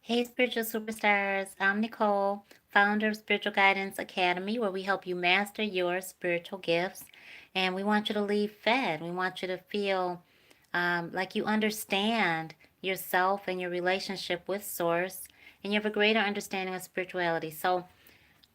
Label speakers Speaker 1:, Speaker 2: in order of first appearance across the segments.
Speaker 1: Hey, spiritual superstars. I'm Nicole, founder of Spiritual Guidance Academy, where we help you master your spiritual gifts. And we want you to leave fed. We want you to feel like you understand yourself and your relationship with Source, and you have a greater understanding of spirituality. So,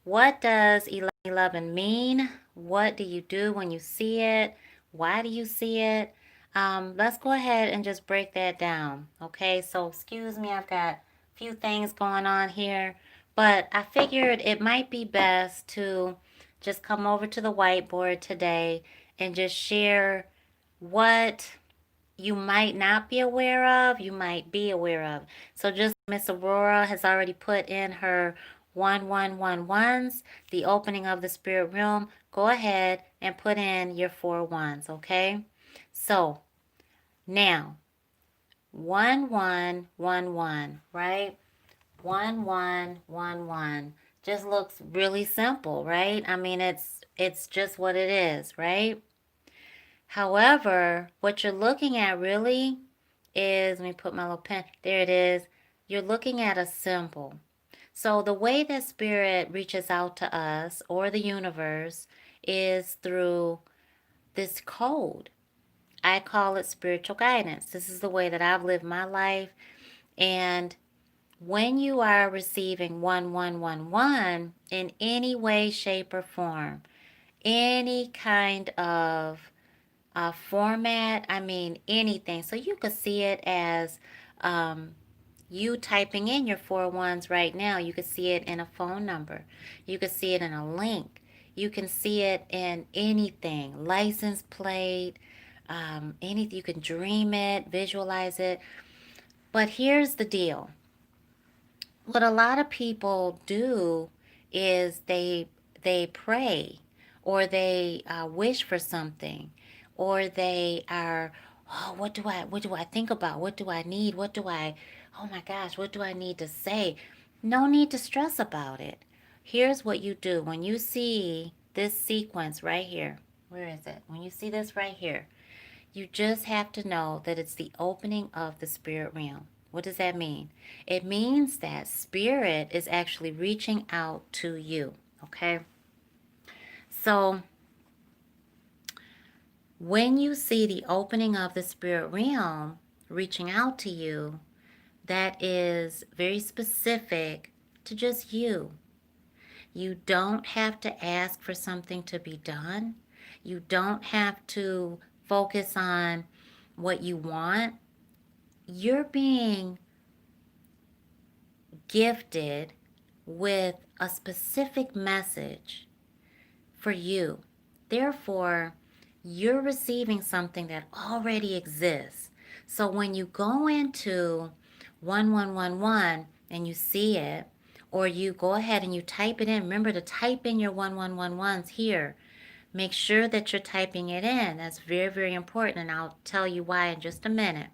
Speaker 1: what does 1111 mean? What do you do when you see it? Why do you see it? Let's go ahead and just break that down. Okay, so excuse me, I've got a few things going on here, but I figured it might be best to just come over to the whiteboard today and just share what you might not be aware of, you might be aware of. So just Miss Aurora has already put in her 1111s, the opening of the spirit realm. Go ahead and put in your 4 1s, okay? So now 1111, right? 1111 just looks really simple, right? I mean, it's just what it is, right? However, what you're looking at really is, let me put my little pen, there it is. You're looking at a symbol. So the way that spirit reaches out to us or the universe is through this code. I call it spiritual guidance. This is the way that I've lived my life. And when you are receiving 1111 in any way, shape, or form, any kind of format, I mean anything. So you could see it as um, you typing in your 4 1s right now. You could see it in a phone number. You could see it in a link. You can see it in anything, license plate, anything. You can dream it, visualize it. But here's the deal. What a lot of people do is they pray or they wish for something or they are, oh, what do I think about, what do I need, oh my gosh, what do I need to say? No need to stress about it. Here's what you do when you see this sequence right here. Where is it? When you see this right here, you just have to know that it's the opening of the spirit realm. What does that mean? It means that spirit is actually reaching out to you. Okay? So when you see the opening of the spirit realm reaching out to you, that is very specific to just you. You don't have to ask for something to be done. You don't have to focus on what you want. You're being gifted with a specific message for you. Therefore, you're receiving something that already exists. So when you go into 1111 and you see it, or you go ahead and you type it in, remember to type in your 1111s here. Make sure that you're typing it in. That's very, very important, and I'll tell you why in just a minute.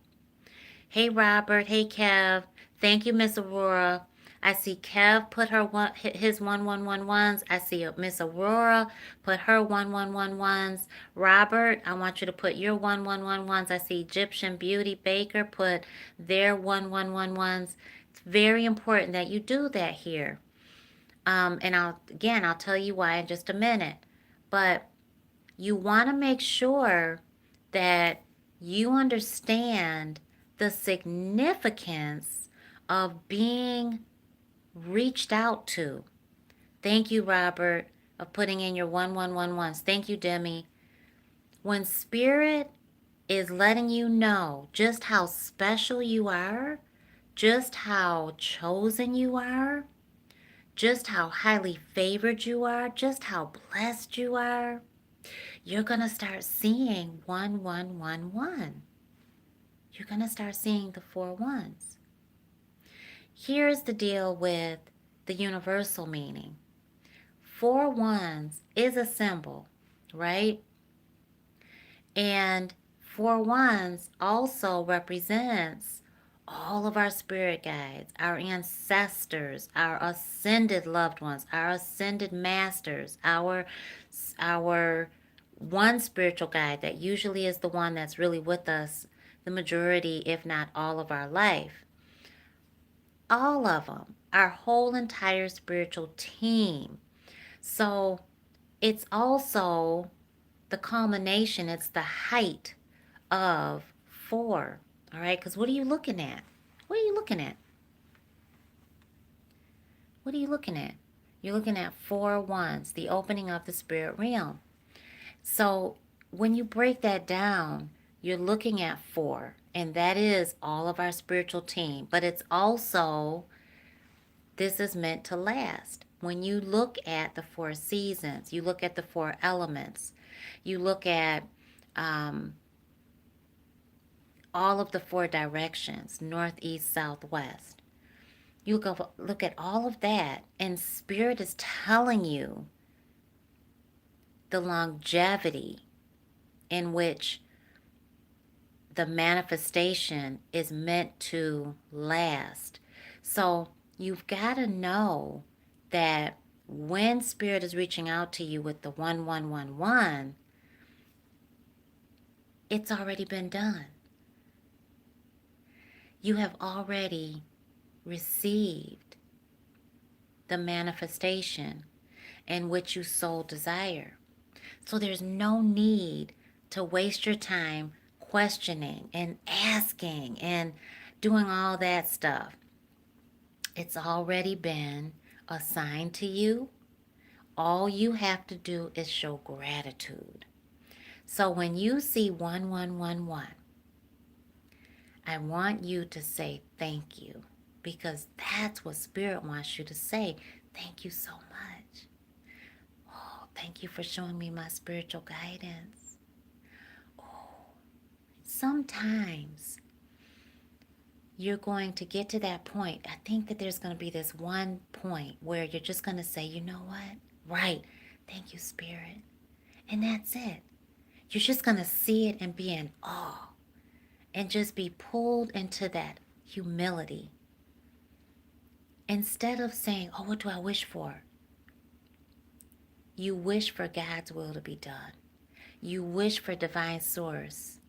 Speaker 1: Hey Robert, hey Kev. Thank you, Miss Aurora. I see Kev put his 1111s. I see Miss Aurora put her 1111s. Robert, I want you to put your 1111s. I see Egyptian Beauty Baker put their 1111s. It's very important that you do that here. And I'll tell you why in just a minute. But you want to make sure that you understand the significance of being reached out to. Thank you, Robert, of putting in your 1111s. Thank you, Demi. When Spirit is letting you know just how special you are, just how chosen you are, just how highly favored you are, just how blessed you are, you're going to start seeing 1111. You're going to start seeing the 4 1s. Here's the deal with the universal meaning. 4 1s is a symbol, right? And 4 1s also represents all of our spirit guides, our ancestors, our ascended loved ones, our ascended masters, our one spiritual guide that usually is the one that's really with us the majority, if not all of our life. All of them, our whole entire spiritual team. So it's also the culmination, it's the height of four. All right, because what are you looking at? What are you looking at? What are you looking at? You're looking at four ones, the opening of the spirit realm. So when you break that down, you're looking at four, and that is all of our spiritual team. But it's also, this is meant to last. When you look at the four seasons, you look at the four elements, you look at um, all of the four directions, north, east, south, west. You look at all of that, and Spirit is telling you the longevity in which the manifestation is meant to last. So you've got to know that when Spirit is reaching out to you with the 1111, it's already been done. You have already received the manifestation in which you so desire. So there's no need to waste your time questioning and asking and doing all that stuff. It's already been assigned to you. All you have to do is show gratitude. So when you see 1111, I want you to say thank you, because that's what Spirit wants you to say. Thank you so much. Oh, thank you for showing me my spiritual guidance. Oh, sometimes you're going to get to that point. I think that there's going to be this one point where you're just going to say, you know what? Right. Thank you, Spirit. And that's it. You're just going to see it and be in awe and just be pulled into that humility. Instead of saying, oh, what do I wish for? You wish for God's will to be done. You wish for divine source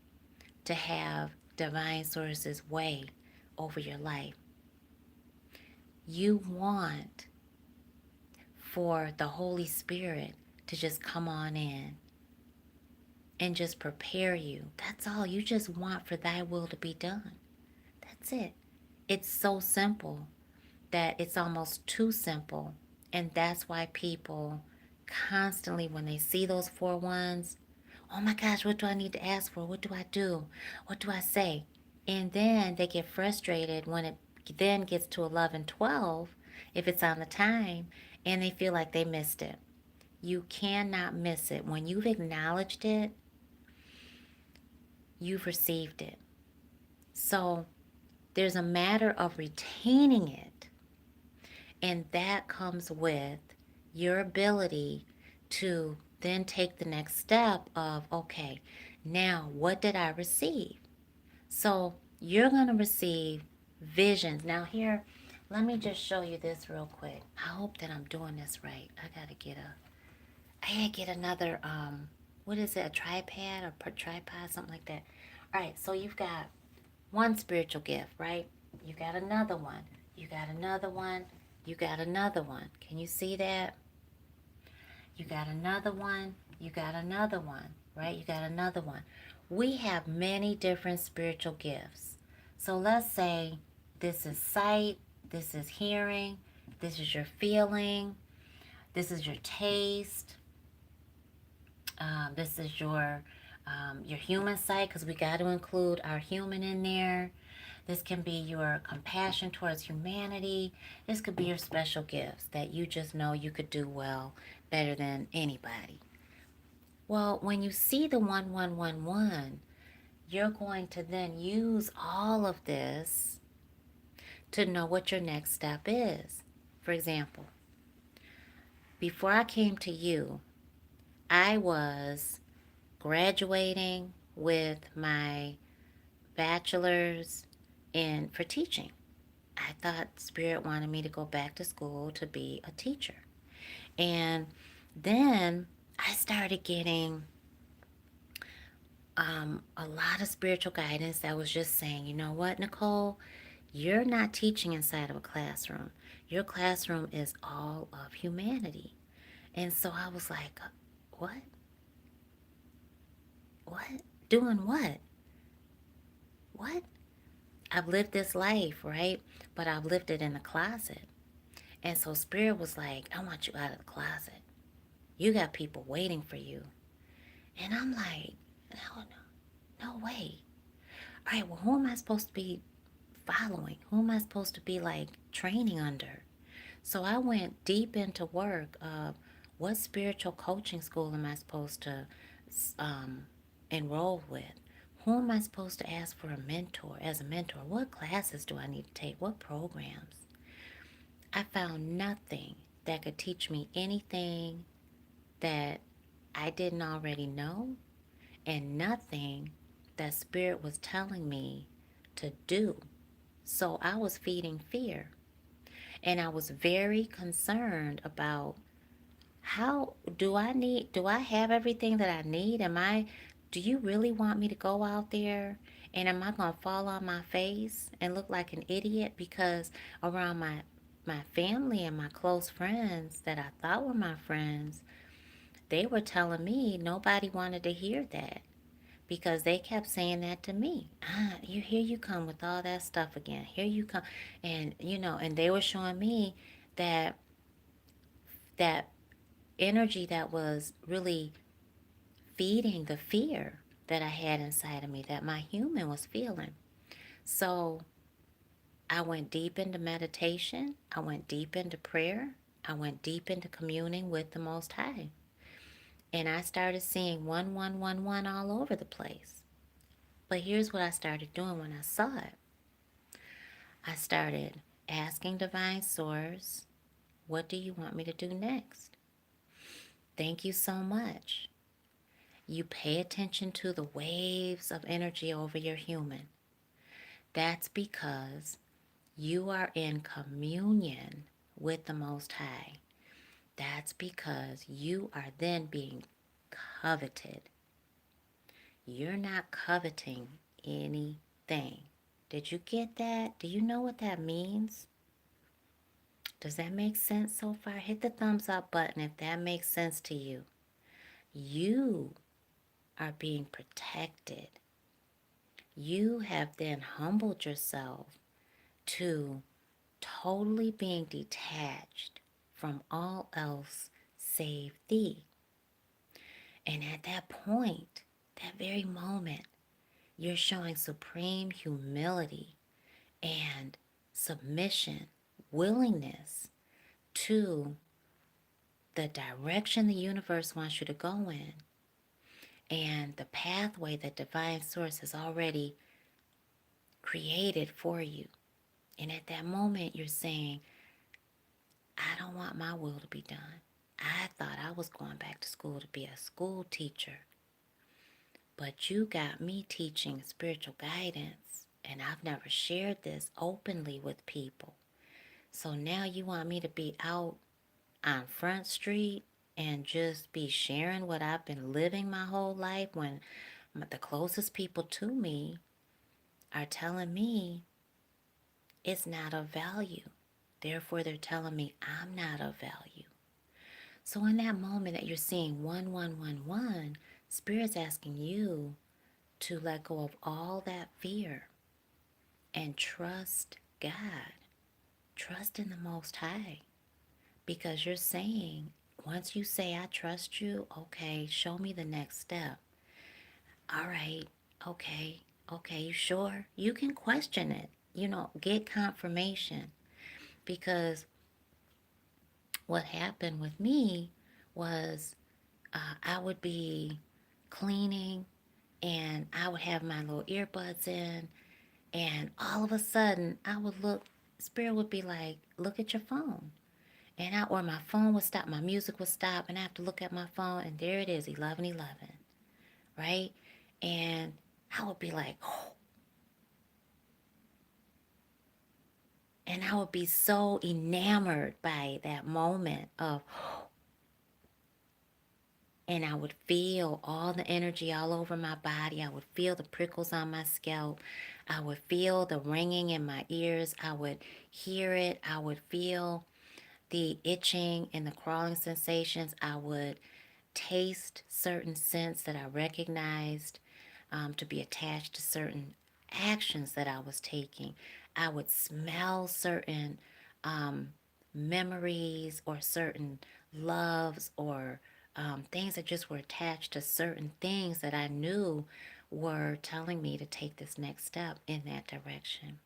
Speaker 1: to have divine source's way over your life. You want for the Holy Spirit to just come on in and just prepare you. That's all. You just want for thy will to be done. That's it. It's so simple that it's almost too simple. And that's why people constantly, when they see those four ones, oh my gosh, what do I need to ask for? What do I do? What do I say? And then they get frustrated when it then gets to 11, 12, if it's on the time, and they feel like they missed it. You cannot miss it. When you've acknowledged it, you've received it. So there's a matter of retaining it, and that comes with your ability to then take the next step of, okay, now what did I receive? So you're going to receive visions. Now here, let me just show you this real quick. I hope that I'm doing this right. I gotta get another, what is it, a tripod or tripod, something like that. All right, so you've got one spiritual gift, right? You got another one. You got another one. You got another one. Can you see that? You got another one. You got another one, right? You got another one. We have many different spiritual gifts. So let's say this is sight, this is hearing, this is your feeling, this is your taste, this is your human side, because we got to include our human in there. This can be your compassion towards humanity. This could be your special gifts that you just know you could do well, better than anybody. Well, when you see the 1111, you're going to then use all of this to know what your next step is. For example, before I came to you, I was graduating with my bachelor's for teaching. I thought Spirit wanted me to go back to school to be a teacher. And then I started getting a lot of spiritual guidance that was just saying, you know what, Necole, You're not teaching inside of a classroom. Your classroom is all of humanity. And so I was like, what? What? Doing what? What? I've lived this life, right? But I've lived it in the closet. And so Spirit was like, I want you out of the closet. You got people waiting for you. And I'm like, no, no, no way. All right, well, who am I supposed to be following? Who am I supposed to be like training under? So I went deep into work of what spiritual coaching school am I supposed to um, enroll with? Who am I supposed to ask for a mentor as a mentor? What classes do I need to take? What programs? I found nothing that could teach me anything that I didn't already know, and nothing that Spirit was telling me to do. So I was feeding fear. And I was very concerned about how do I have everything that I need? Do you really want me to go out there? And am I going to fall on my face and look like an idiot because around my family and my close friends that I thought were my friends, they were telling me nobody wanted to hear that because they kept saying that to me. You here you come with all that stuff again. Here you come, and and they were showing me that that energy that was really feeding the fear that I had inside of me that my human was feeling. So I went deep into meditation. I went deep into prayer. I went deep into communing with the Most High. And I started seeing 1111 all over the place. But here's what I started doing when I saw it. I started asking Divine Source, what do you want me to do next? Thank you so much. You pay attention to the waves of energy over your human. That's because you are in communion with the Most High. That's because you are then being coveted. You're not coveting anything. Did you get that? Do you know what that means? Does that make sense so far? Hit the thumbs up button if that makes sense to you. You are being protected. You have then humbled yourself to totally being detached from all else save thee. And at that point, that very moment, you're showing supreme humility and submission, willingness to the direction the universe wants you to go in and the pathway that divine source has already created for you. And at that moment, you're saying, I don't want my will to be done. I thought I was going back to school to be a school teacher, but you got me teaching spiritual guidance, and I've never shared this openly with people. So now you want me to be out on Front Street and just be sharing what I've been living my whole life when the closest people to me are telling me it's not of value. Therefore, they're telling me I'm not of value. So in that moment that you're seeing 1111, Spirit's asking you to let go of all that fear and trust God. Trust in the Most High. Because you're saying, once you say, I trust you, okay, show me the next step. All right, okay, you sure? You can question it, get confirmation. Because what happened with me was I would be cleaning and I would have my little earbuds in, and all of a sudden I would look, Spirit would be like, look at your phone. Or my phone would stop, my music would stop, and I have to look at my phone, and there it is, 11:11, right? And I would be like, oh, and I would be so enamored by that moment of, and I would feel all the energy all over my body. I would feel the prickles on my scalp. I would feel the ringing in my ears. I would hear it. I would feel the itching and the crawling sensations. I would taste certain scents that I recognized to be attached to certain actions that I was taking. I would smell certain um, memories or certain loves or things that just were attached to certain things that I knew were telling me to take this next step in that direction.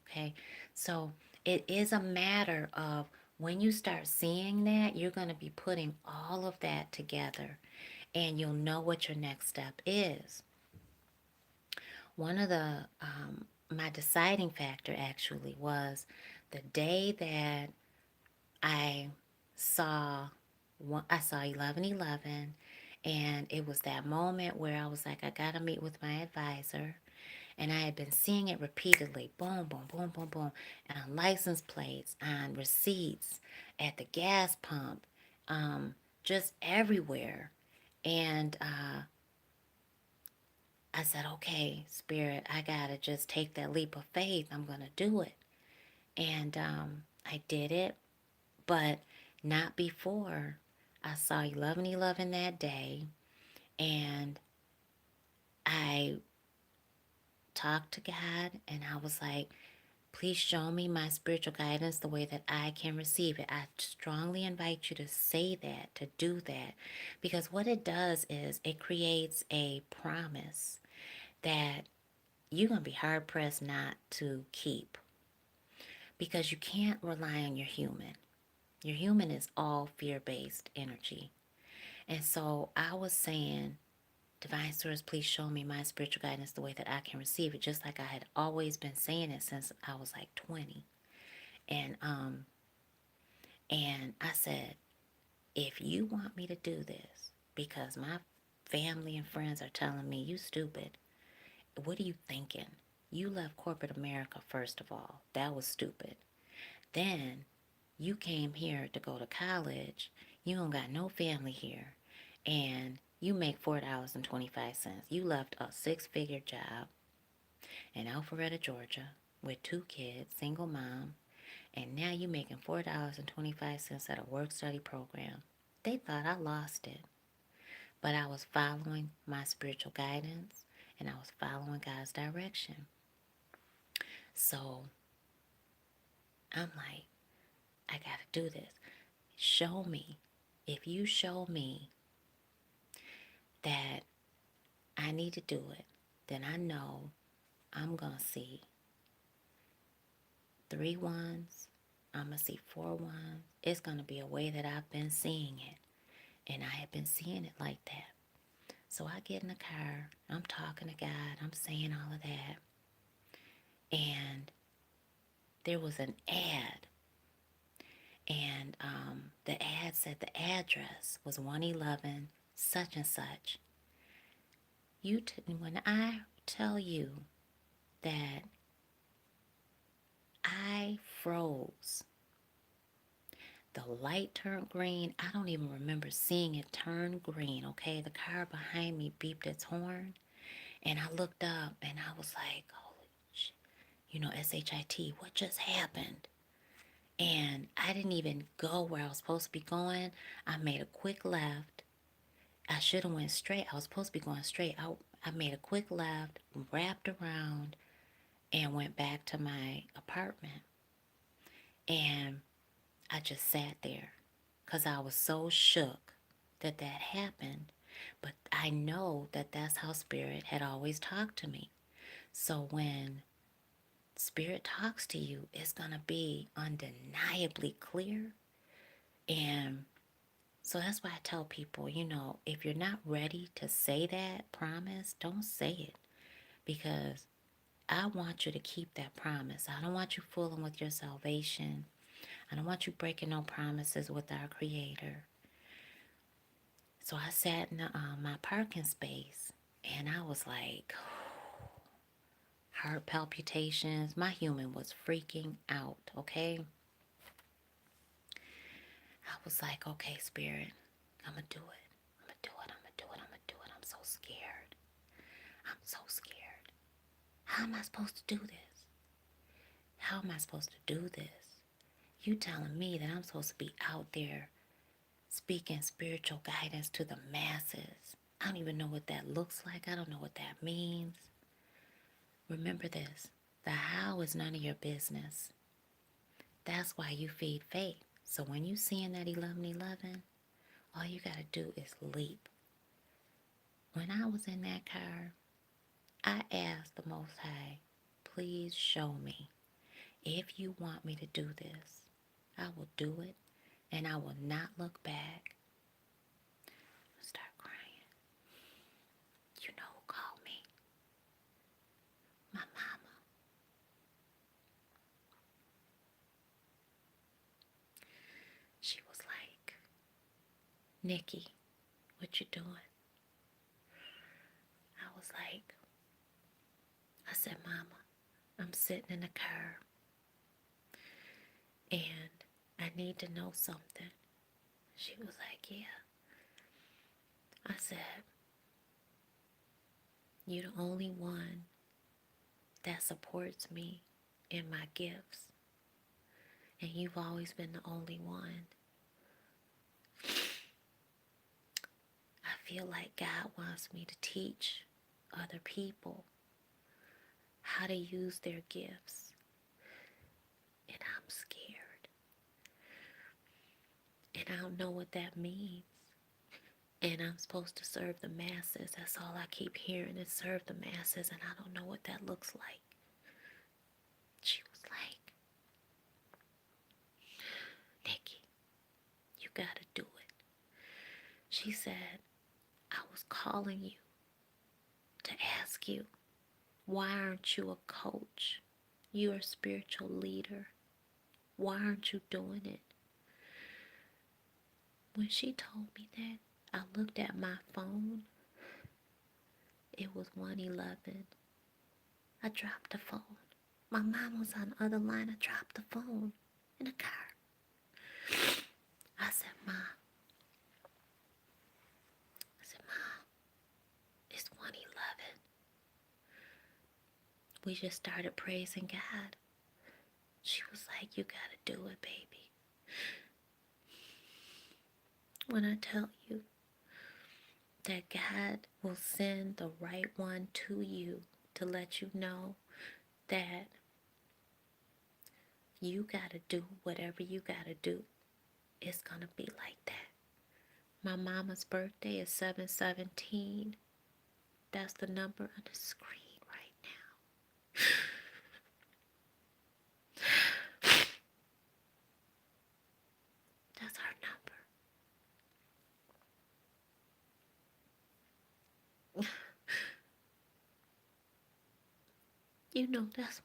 Speaker 1: Okay, so it is a matter of when you start seeing that, you're going to be putting all of that together and you'll know what your next step is. One of my deciding factor actually was the day that I saw I saw 1111, and it was that moment where I was like, I gotta meet with my advisor. And I had been seeing it repeatedly, boom, boom, boom, boom, boom, and on license plates, on receipts, at the gas pump, just everywhere. And I said, okay, Spirit, I gotta just take that leap of faith. I'm gonna do it. And I did it, but not before I saw 1111 that day. And I talked to God and I was like, please show me my spiritual guidance the way that I can receive it. I strongly invite you to say that, to do that, because what it does is it creates a promise that you're going to be hard pressed not to keep because you can't rely on your human. Your human is all fear based energy. And so I was saying, Divine Source, please show me my spiritual guidance the way that I can receive it, just like I had always been saying it since I was like 20. And I said, if you want me to do this, because my family and friends are telling me you stupid, what are you thinking? You left corporate America first of all. That was stupid. Then you came here to go to college. You don't got no family here. And you make $4.25. You left a six-figure job in Alpharetta, Georgia, with two kids, single mom, and now you making $4.25 at a work-study program. They thought I lost it, but I was following my spiritual guidance and I was following God's direction. So I'm like, I gotta do this. Show me. If you show me that I need to do it, then I know I'm going to see 3 1s. I'm going to see 4 1s. It's going to be a way that I've been seeing it. And I have been seeing it like that. So I get in the car. I'm talking to God. I'm saying all of that. And there was an ad. And the ad said the address was 111 such and such. When I tell you that I froze. The light turned green. I don't even remember seeing it turn green, okay? The car behind me beeped its horn. And I looked up and I was like, holy shit. SHIT, what just happened? And I didn't even go where I was supposed to be going. I made a quick left. I should have went straight. I was supposed to be going straight. I made a quick left, wrapped around, and went back to my apartment. And I just sat there because I was so shook that that happened. But I know that that's how Spirit had always talked to me. So when Spirit talks to you, it's going to be undeniably clear. And so that's why I tell people, if you're not ready to say that promise, don't say it. Because I want you to keep that promise. I don't want you fooling with your salvation. I don't want you breaking no promises with our Creator. So I sat in my parking space and I was like, heart palpitations. My human was freaking out, okay? I was like, okay, Spirit, I'm going to do it. I'm going to do it. I'm going to do it. I'm going to do it. I'm so scared. I'm so scared. How am I supposed to do this? How am I supposed to do this? You telling me that I'm supposed to be out there speaking spiritual guidance to the masses. I don't even know what that looks like. I don't know what that means. Remember this. The how is none of your business. That's why you feed faith. So when you seeing that 1111, all you got to do is leap. When I was in that car, I asked the Most High, please show me. If you want me to do this, I will do it, and I will not look back. I start crying. You know who called me? My mama. She was like, Nikki, what you doing? I was like, I said, Mama, I'm sitting in the car and I need to know something. She was like, yeah. I said, you're the only one that supports me in my gifts. And you've always been the only one. I feel like God wants me to teach other people how to use their gifts. And I'm scared. And I don't know what that means. And I'm supposed to serve the masses. That's all I keep hearing is serve the masses. And I don't know what that looks like. She was like, Nikki, you gotta do it. She said, I was calling you to ask you, why aren't you a coach? You're a spiritual leader. Why aren't you doing it? When she told me that, I looked at my phone. It was 1:11. I dropped the phone. My mom was on the other line. I dropped the phone in the car. I said, Ma. It's 1:11. We just started praising God. She was like, you gotta do it, baby. When I tell you that God will send the right one to you to let you know that you gotta do whatever you gotta do, it's gonna be like that. My mama's birthday is 7/17. That's the number on the screen right now. That's our number. You know, that's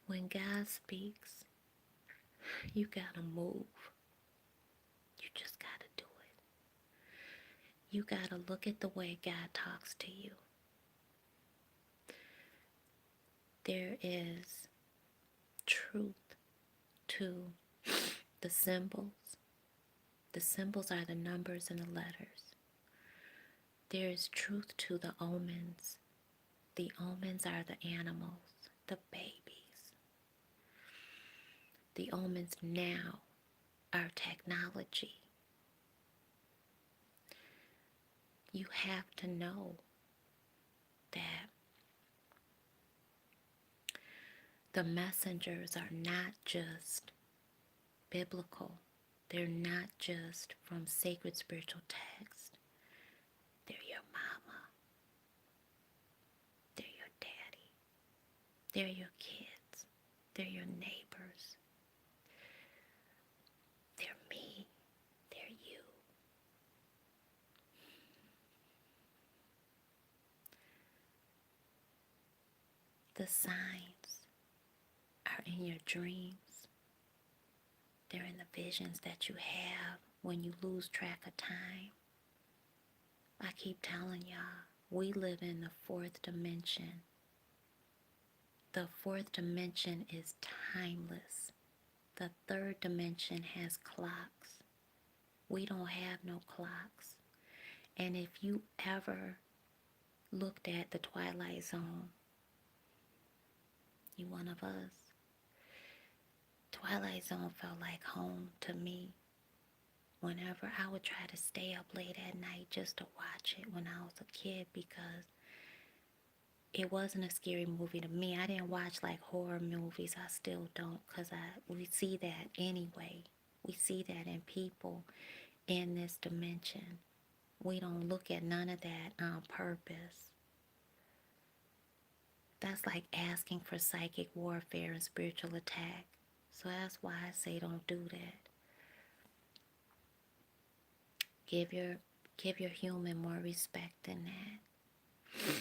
Speaker 1: when God speaks, you gotta move. You just gotta do it. You gotta look at the way God talks to you. There is truth to the symbols. The symbols are the numbers and the letters. There is truth to the omens. The omens are the animals, the babies. The omens now are technology. You have to know that the messengers are not just biblical. They're not just from sacred spiritual text. They're your mama. They're your daddy. They're your kids. They're your neighbors. They're me. They're you. The signs are in your dreams. They're in the visions that you have when you lose track of time. I keep telling y'all, we live in the fourth dimension. The fourth dimension is timeless. The third dimension has clocks. We don't have no clocks. And if you ever looked at the Twilight Zone, you one of us. Twilight Zone felt like home to me. Whenever I would try to stay up late at night just to watch it when I was a kid, because it wasn't a scary movie to me. I didn't watch like horror movies. I still don't, because we see that anyway. We see that in people in this dimension. We don't look at none of that on purpose. That's like asking for psychic warfare and spiritual attack. So that's why I say don't do that. Give your human more respect than that.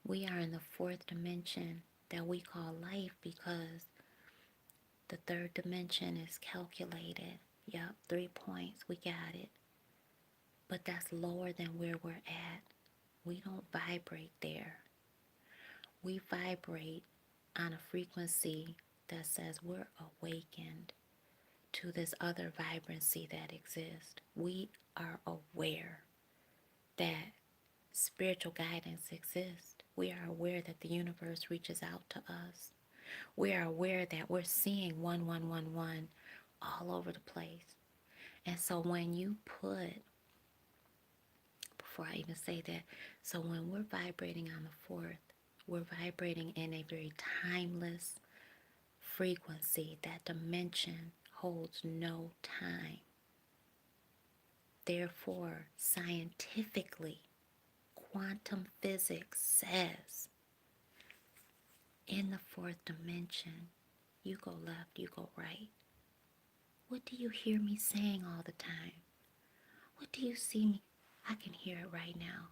Speaker 1: We are in the fourth dimension that we call life, because the third dimension is calculated. Yup, 3 points. We got it. But that's lower than where we're at. We don't vibrate there. We vibrate on a frequency that says we're awakened to this other vibrancy that exists. We are aware that spiritual guidance exists. We are aware that the universe reaches out to us. We are aware that we're seeing 1111 all over the place. And so when you put, before I even say that, so when we're vibrating on the fourth, we're vibrating in a very timeless frequency. That dimension holds no time. Therefore, scientifically, quantum physics says in the fourth dimension, you go left, you go right. What do you hear me saying all the time? What do you see me? I can hear it right now.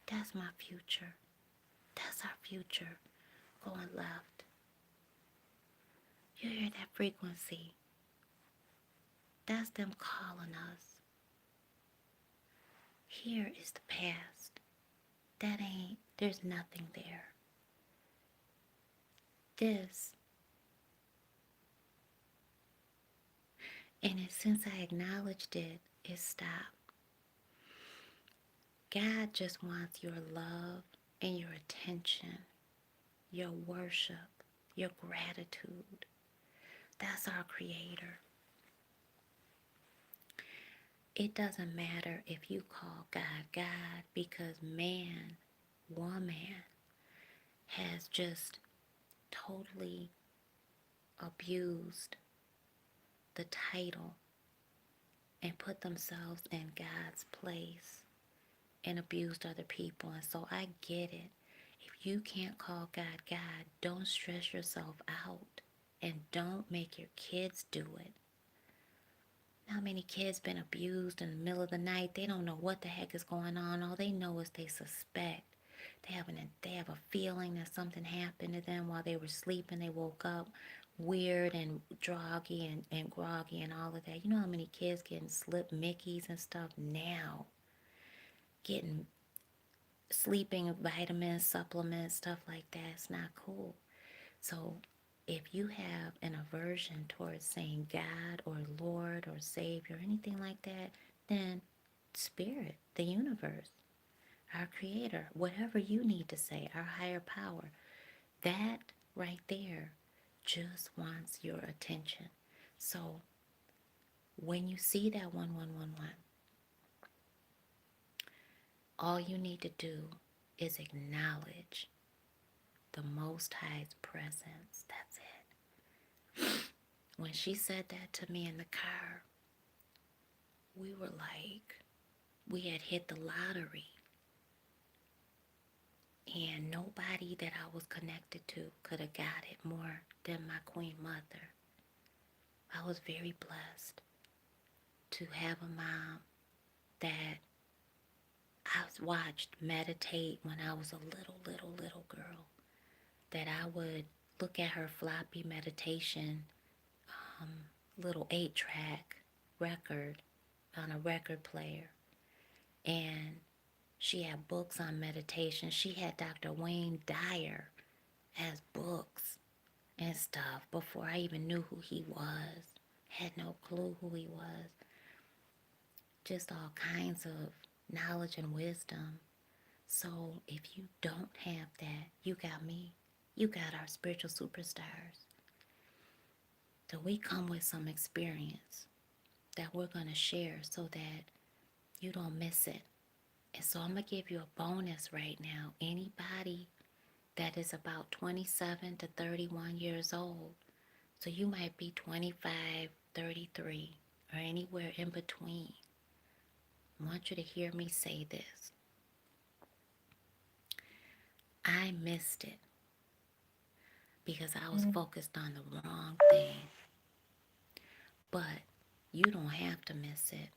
Speaker 1: That's my future. That's our future, going left. You hear that frequency? That's them calling us. Here is the past. There's nothing there. This, and since I acknowledged it, it stopped. God just wants your love and your attention, your worship, your gratitude. That's our Creator. It doesn't matter if you call God God, because man, woman, has just totally abused the title and put themselves in God's place and abused other people. And so I get it. If you can't call God God, don't stress yourself out and don't make your kids do it. How many kids been abused in the middle of the night? They don't know what the heck is going on. All they know is they suspect. They have a feeling that something happened to them while they were sleeping. They woke up weird and droggy and groggy and all of that. You know how many kids getting slipped Mickeys and stuff now? Getting sleeping vitamins, supplements, stuff like that. It's not cool. So if you have an aversion towards saying God or Lord or Savior or anything like that, then Spirit, the universe, our Creator, whatever you need to say, our higher power, that right there just wants your attention. So when you see that 1111, all you need to do is acknowledge the Most High's presence. That's it. When she said that to me in the car, we were like, we had hit the lottery. And nobody that I was connected to could have got it more than my Queen Mother. I was very blessed to have a mom that I watched meditate when I was a little girl. That I would look at her floppy meditation, little 8-track record on a record player, and She had books on meditation. She had Dr. Wayne Dyer as books and stuff before I even knew who he was. Had no clue who he was. Just all kinds of knowledge and wisdom. So if you don't have that, you got me. You got our spiritual superstars. So we come with some experience that we're going to share so that you don't miss it. And so I'm going to give you a bonus right now. Anybody that is about 27 to 31 years old, so you might be 25, 33, or anywhere in between. I want you to hear me say this. I missed it because I was focused on the wrong thing. But you don't have to miss it.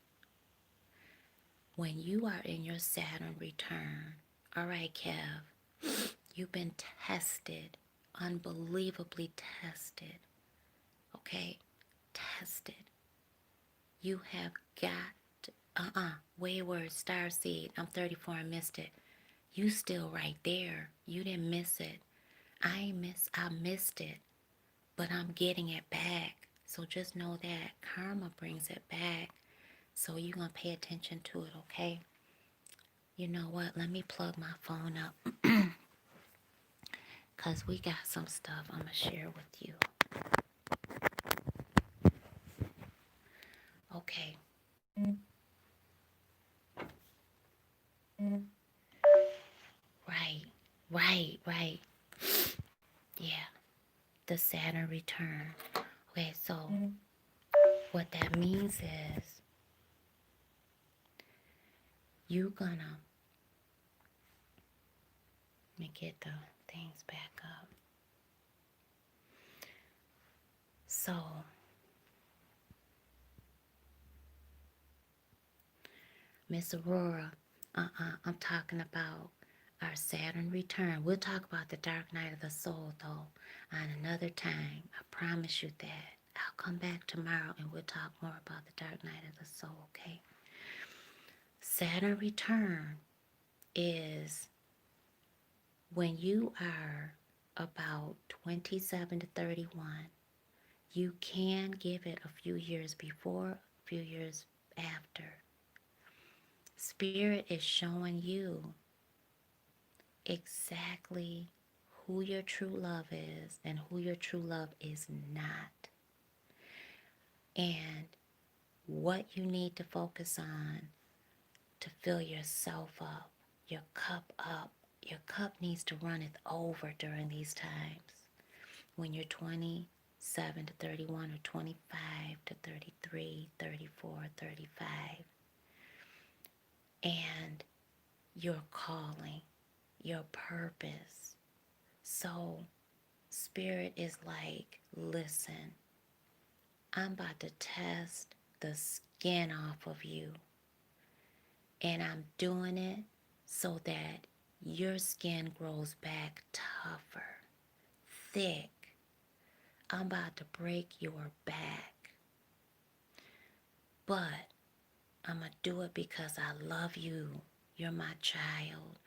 Speaker 1: When you are in your Saturn return, all right, Kev, you've been tested, unbelievably tested, okay? Tested. You have got, wayward starseed. I'm 34 and missed it. You still right there. You didn't miss it. I missed it, but I'm getting it back. So just know that karma brings it back. So you're going to pay attention to it, okay? You know what? Let me plug my phone up because we got some stuff I'm going to share with you. Okay. Right. Yeah, the Saturn return. Okay, so what that means is you gonna, let me get the things back up. So, Miss Aurora, I'm talking about our Saturn return. We'll talk about the dark night of the soul, though, on another time. I promise you that. I'll come back tomorrow and we'll talk more about the dark night of the soul, okay? Saturn return is when you are about 27 to 31. You can give it a few years before, a few years after. Spirit is showing you exactly who your true love is and who your true love is not. And what you need to focus on to fill yourself up, your cup up. Your cup needs to runneth over during these times. When you're 27 to 31 or 25 to 33, 34, 35. And your calling, your purpose. So Spirit is like, listen, I'm about to test the skin off of you. And I'm doing it so that your skin grows back tougher, thick. I'm about to break your back. But I'm going to do it because I love you. You're my child.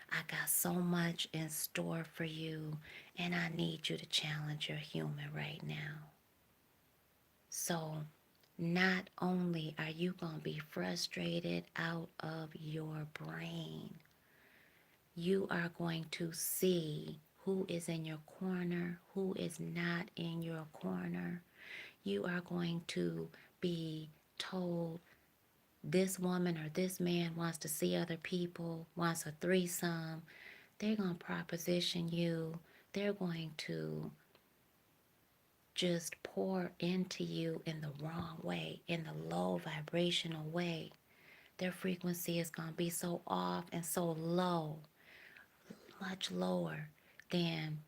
Speaker 1: I got so much in store for you, and I need you to challenge your human right now. So not only are you going to be frustrated out of your brain, you are going to see who is in your corner, who is not in your corner. You are going to be told this woman or this man wants to see other people, wants a threesome. They're going to proposition you. They're going to just pour into you in the wrong way, in the low vibrational way. Their frequency is going to be so off and so low, much lower than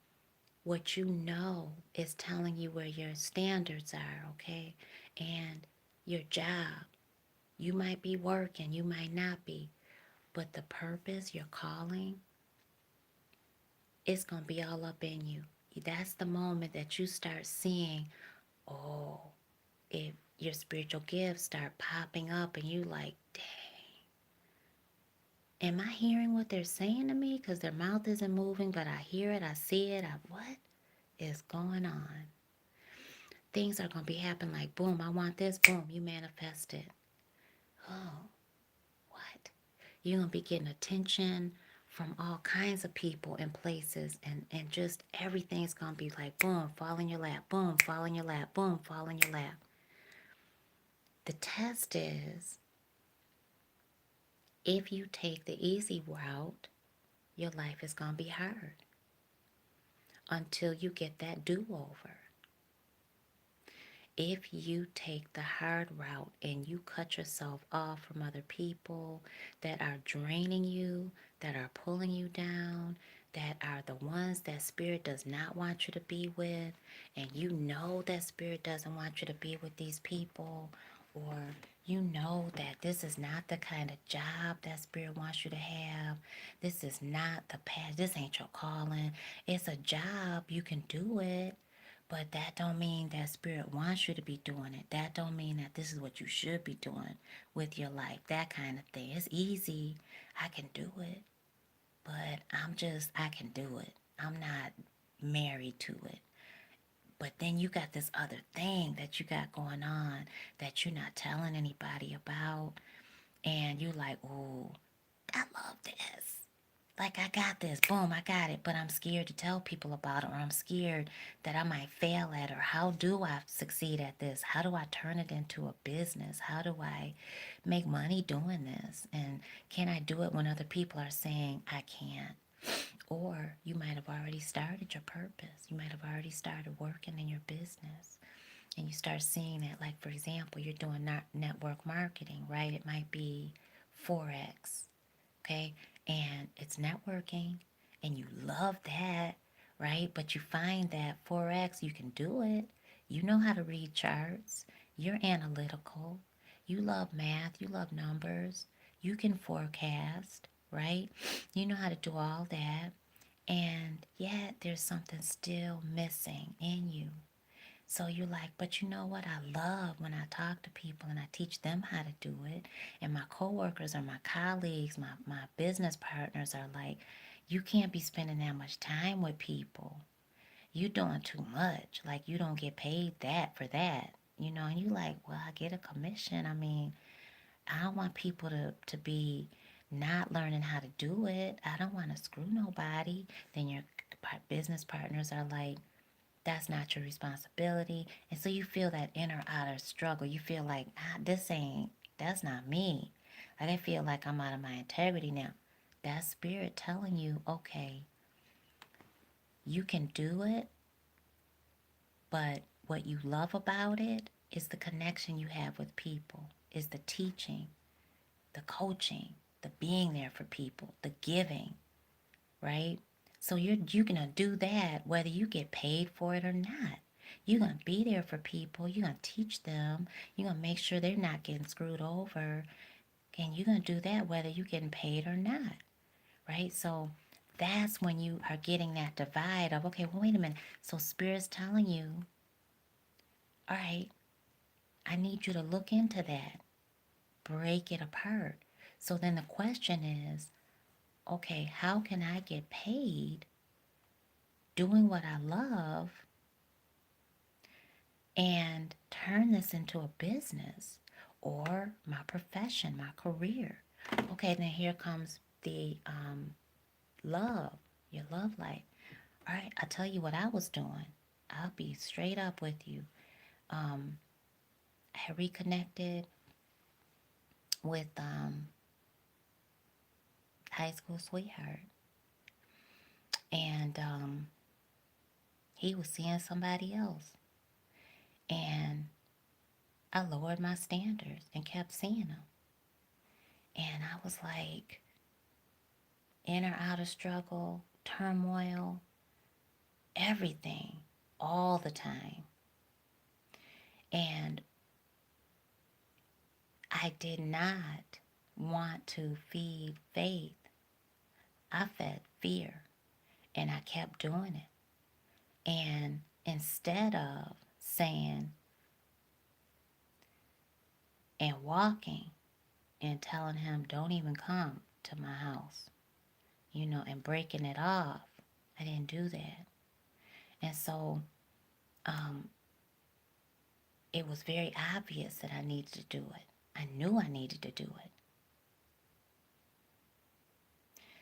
Speaker 1: what you know is telling you where your standards are, okay? And your job. You might be working, you might not be, but the purpose, your calling, it's going to be all up in you. That's the moment that you start seeing, oh, if your spiritual gifts start popping up and you like, dang. Am I hearing what they're saying to me? Because their mouth isn't moving, but I hear it, I see it. What is going on? Things are going to be happening like, boom, I want this, boom, you manifest it. Oh, what? You're going to be getting attention from all kinds of people and places, and just everything's going to be like, boom, fall in your lap, boom, fall in your lap, boom, fall in your lap. The test is, if you take the easy route, your life is going to be hard until you get that do-over. If you take the hard route and you cut yourself off from other people that are draining you, that are pulling you down, that are the ones that Spirit does not want you to be with, and you know that Spirit doesn't want you to be with these people, or you know that this is not the kind of job that Spirit wants you to have, this is not the path, this ain't your calling, it's a job, you can do it, but that don't mean that Spirit wants you to be doing it. That don't mean that this is what you should be doing with your life. That kind of thing. It's easy. I can do it. But I can do it. I'm not married to it. But then you got this other thing that you got going on that you're not telling anybody about. And you're like, oh, I love this. Like, I got this, boom, I got it, but I'm scared to tell people about it, or I'm scared that I might fail at it, or how do I succeed at this? How do I turn it into a business? How do I make money doing this? And can I do it when other people are saying I can't? Or you might have already started your purpose. You might have already started working in your business. And you start seeing that, like, for example, you're doing network marketing, right? It might be Forex, okay? And it's networking and you love that, right? But you find that Forex, you can do it. You know how to read charts. You're analytical. You love math. You love numbers. You can forecast, right? You know how to do all that. And yet there's something still missing in you. So you're like, but you know what? I love when I talk to people and I teach them how to do it. And my coworkers or my colleagues, my business partners are like, you can't be spending that much time with people. You doing too much. Like, you don't get paid that for that. And you like, well, I get a commission. I mean, I don't want people to be not learning how to do it. I don't want to screw nobody. Then your business partners are like, that's not your responsibility. And so you feel that inner outer struggle. You feel like, that's not me. Like, I feel like I'm out of my integrity now. That's Spirit telling you, okay, you can do it, but what you love about it is the connection you have with people, is the teaching, the coaching, the being there for people, the giving, right? So you're gonna do that whether you get paid for it or not. You're gonna be there for people. You're gonna teach them. You're gonna make sure they're not getting screwed over, and you're gonna do that whether you're getting paid or not, right? So that's when you are getting that divide of, okay, well, wait a minute. So Spirit's telling you, all right, I need you to look into that, break it apart. So then the question is, okay, how can I get paid doing what I love and turn this into a business or my profession, my career? Okay, then here comes the love, your love life. All right, I'll tell you what I was doing. I'll be straight up with you. I had reconnected with high school sweetheart, and he was seeing somebody else, and I lowered my standards and kept seeing him. And I was like, inner outer struggle, turmoil, everything, all the time. And I did not want to feed faith. I fed fear, and I kept doing it. And instead of saying and walking and telling him, don't even come, to my house, and breaking it off. I didn't do that. And so um, it was very obvious that I needed to do it. I knew I needed to do it.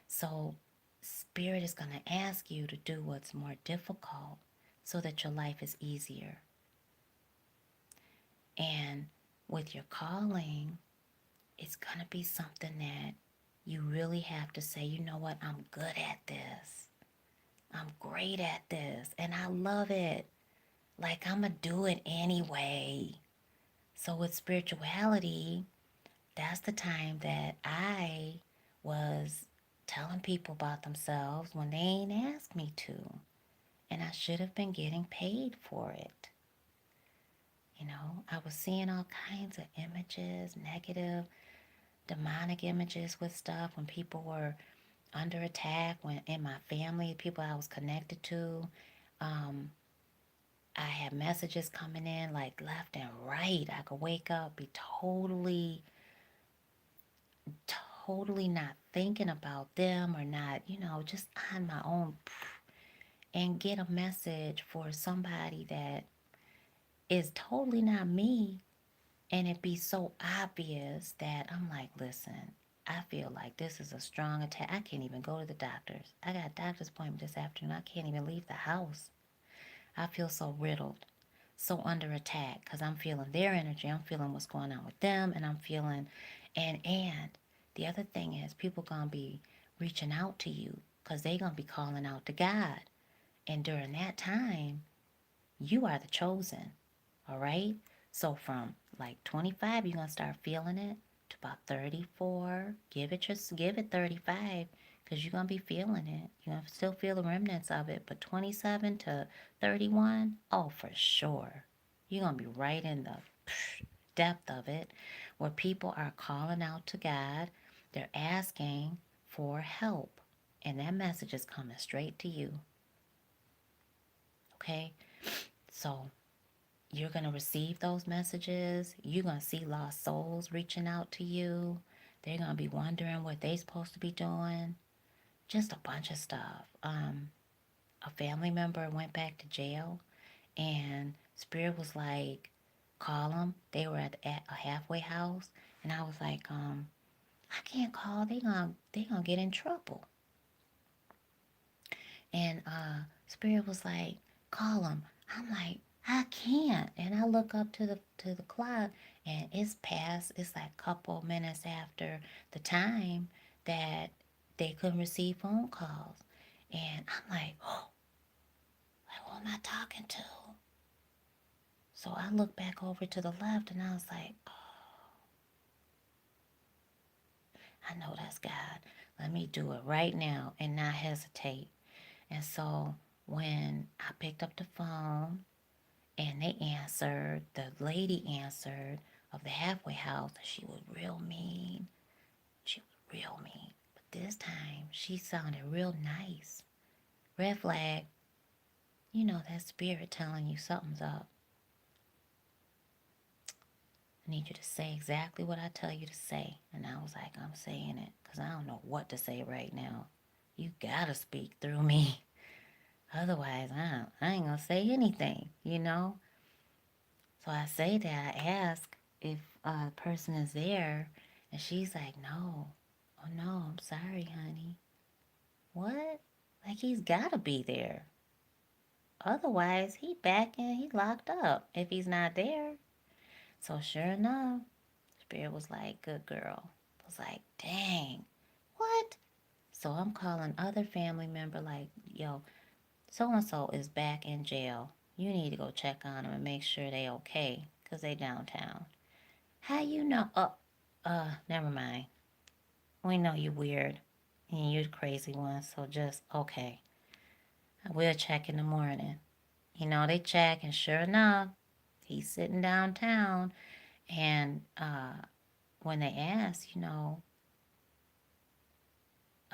Speaker 1: So Spirit is going to ask you to do what's more difficult so that your life is easier. And with your calling, it's going to be something that you really have to say, you know what, I'm good at this. I'm great at this. And I love it. Like, I'm going to do it anyway. So with spirituality, that's the time that I was telling people about themselves when they ain't asked me to. And I should have been getting paid for it. I was seeing all kinds of images, negative, demonic images with stuff when people were under attack, when in my family, people I was connected to. Um, I had messages coming in like left and right. I could wake up, be totally not thinking about them or not, just on my own, and get a message for somebody that is totally not me. And it be so obvious that I'm like, listen, I feel like this is a strong attack. I can't even go to the doctors. I got a doctor's appointment this afternoon. I can't even leave the house. I feel so riddled, so under attack because I'm feeling their energy. I'm feeling what's going on with them, and I'm feeling, and the other thing is people gonna be reaching out to you because they gonna be calling out to God, and during that time, you are the chosen. All right. So from like 25, you're gonna start feeling it to about 34. Give it 35 because you're gonna be feeling it. You're gonna still feel the remnants of it. But 27 to 31, oh for sure. You're gonna be right in the depth of it where people are calling out to God. They're asking for help. And that message is coming straight to you. Okay? So you're going to receive those messages. You're going to see lost souls reaching out to you. They're going to be wondering what they're supposed to be doing. Just a bunch of stuff. A family member went back to jail, and Spirit was like, call them. They were at a halfway house, and I was like, I can't call. They gonna get in trouble. And Spirit was like, call him. I'm like, I can't. And I look up to the clock, and it's like a couple minutes after the time that they couldn't receive phone calls. And I'm like, oh, like, who am I talking to? So I look back over to the left, and I was like, oh, I know that's God. Let me do it right now and not hesitate. And so when I picked up the phone, and they answered, the lady answered of the halfway house. She was real mean. She was real mean. But this time, she sounded real nice. Red flag, that spirit telling you something's up. I need you to say exactly what I tell you to say. And I was like, I'm saying it because I don't know what to say right now. You gotta speak through me. Otherwise, I ain't gonna say anything. So I say that, I ask if a person is there, and she's like, no. Oh, no, I'm sorry, honey. What? Like, he's gotta be there. Otherwise, he locked up if he's not there. So sure enough, Spirit was like, good girl. I was like, dang, what? So I'm calling other family member like, yo, so-and-so is back in jail. You need to go check on them and make sure they okay, because they downtown. How you know? Never mind. We know you weird and you the crazy one, so just okay. We'll check in the morning. They check, and sure enough, he's sitting downtown. And when they asked,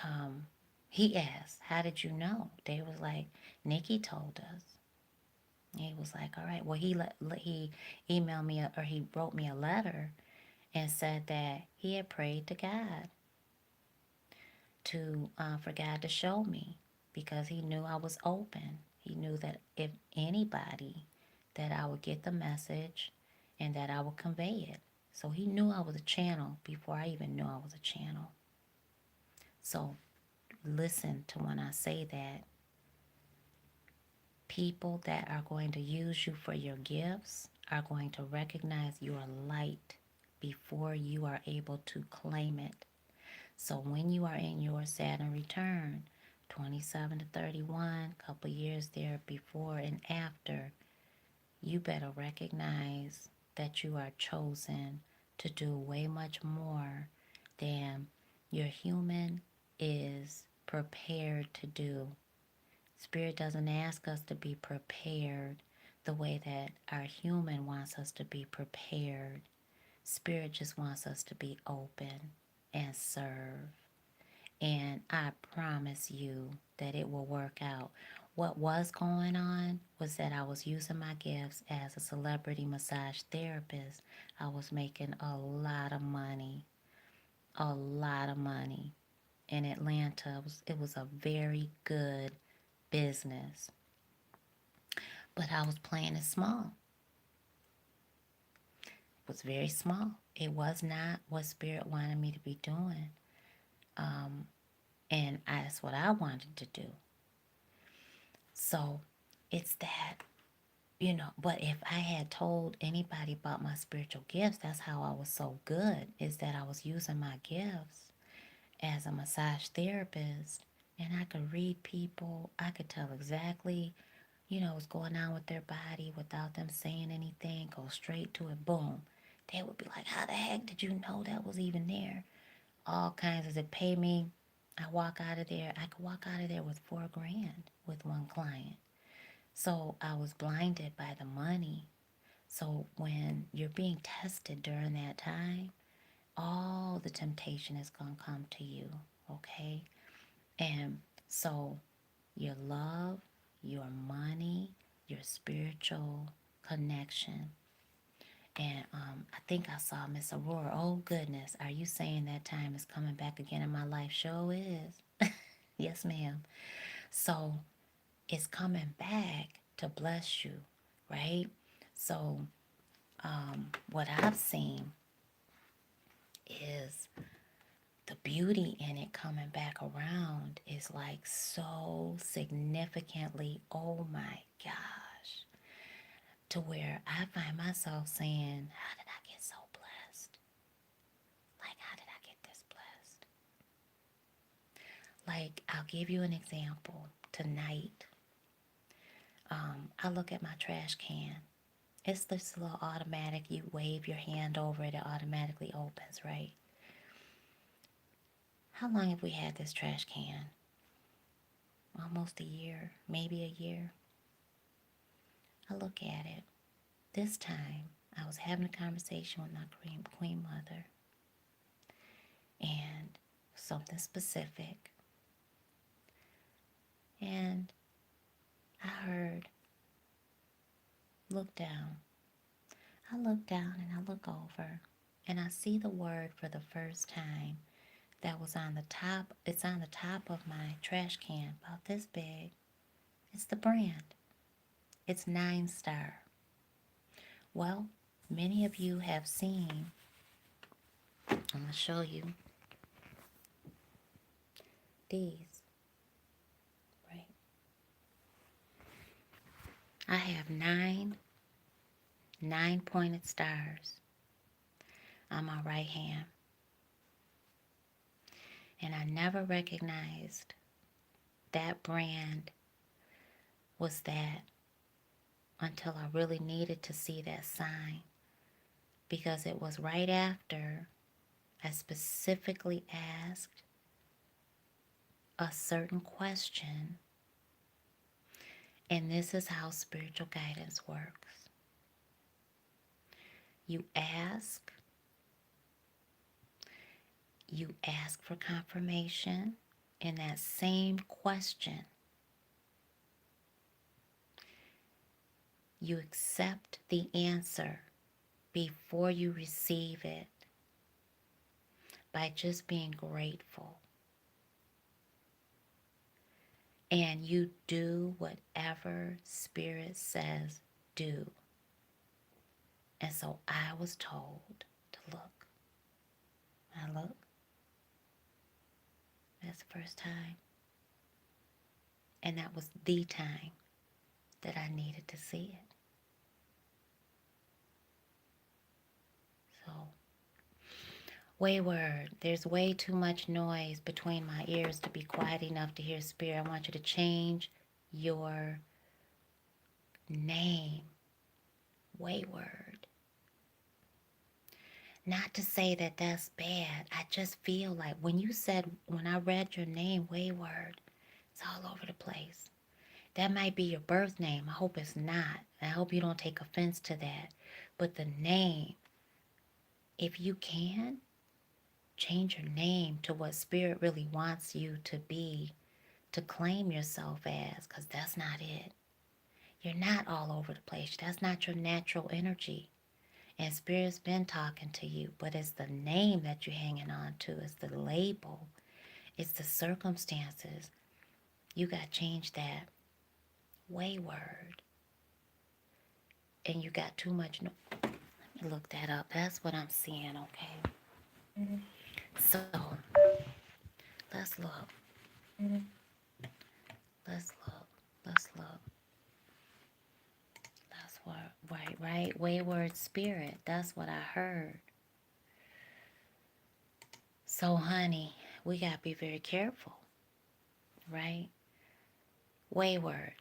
Speaker 1: um, he asked, "How did you know?" They was like, "Nikki told us." He was like, "All right." Well, he emailed me or he wrote me a letter and said that he had prayed to God. for God to show me, because he knew I was open. He knew that if anybody, that I would get the message and that I would convey it. So he knew I was a channel before I even knew I was a channel. So listen to when I say that. People that are going to use you for your gifts are going to recognize your light before you are able to claim it. So when you are in your Saturn return, 27 to 31, couple years there before and after, you better recognize that you are chosen to do way much more than your human is prepared to do. Spirit doesn't ask us to be prepared the way that our human wants us to be prepared. Spirit just wants us to be open and serve. And I promise you that it will work out. What was going on was that I was using my gifts as a celebrity massage therapist. I was making a lot of money, a lot of money. In Atlanta, it was a very good business. But I was playing it small. It was very small. It was not what Spirit wanted me to be doing. And that's what I wanted to do. So it's that, but if I had told anybody about my spiritual gifts, that's how I was so good, is that I was using my gifts as a massage therapist. And I could read people. I could tell exactly, what's going on with their body without them saying anything. Go straight to it. Boom. They would be like, how the heck did you know that was even there? All kinds of, it pay me. I could walk out of there with $4,000 with one client. So I was blinded by the money. So when you're being tested during that time, all the temptation is going to come to you, okay? And so your love, your money, your spiritual connection. And I think I saw Miss Aurora. Oh, goodness. Are you saying that time is coming back again in my life? Sure is. Yes, ma'am. So it's coming back to bless you, right? So what I've seen is the beauty in it coming back around is like so significantly, oh my gosh, to where I find myself saying, how did I get so blessed? Like, how did I get this blessed? Like, I'll give you an example. Tonight, I look at my trash can. It's this little automatic, you wave your hand over it, it automatically opens, right? How long have we had this trash can? Almost a year, maybe a year. I look at it. This time, I was having a conversation with my queen mother, and something specific. And I heard, look down. I look down and I look over, and I see the word for the first time that was on the top. It's on the top of my trash can, about this big. It's the brand. It's 9-star. Well, many of you have seen, I'm going to show you these, right? I have 9 pointed stars on my right hand. And I never recognized that brand was that until I really needed to see that sign, because it was right after I specifically asked a certain question. And this is how spiritual guidance works. You ask for confirmation in that same question. You accept the answer before you receive it by just being grateful. And you do whatever Spirit says do. And so I was told to look. I look. That's the first time. And that was the time that I needed to see it. So, wayward, there's way too much noise between my ears to be quiet enough to hear Spirit. I want you to change your name. Wayward. Not to say that that's bad. I just feel like when I read your name, Wayward, it's all over the place. That might be your birth name. I hope it's not. I hope you don't take offense to that. But the name, if you can, change your name to what Spirit really wants you to be, to claim yourself as, because that's not it. You're not all over the place. That's not your natural energy. And Spirit's been talking to you, but it's the name that you're hanging on to. It's the label. It's the circumstances. You got to change that. Wayward. And you got too much. Let me look that up. That's what I'm seeing, okay? So, let's look. Let's look. Let's look. That's what, right? Wayward spirit. That's what I heard. So, honey, we got to be very careful, right? Wayward.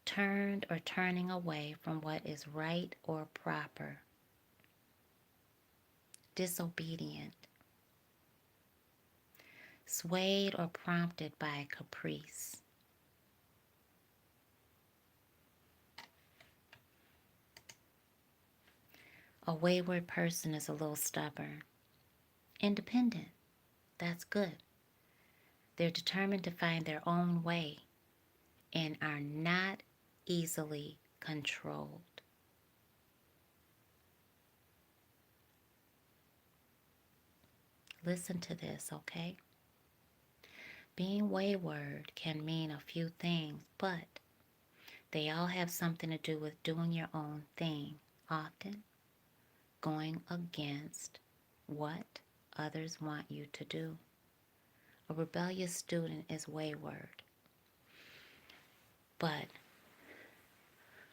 Speaker 1: Turned or turning away from what is right or proper. Disobedient. Swayed or prompted by caprice. A wayward person is a little stubborn. Independent. That's good. They're determined to find their own way and are not easily controlled. Listen to this, okay? Being wayward can mean a few things, but they all have something to do with doing your own thing, often going against what others want you to do. A rebellious student is wayward, but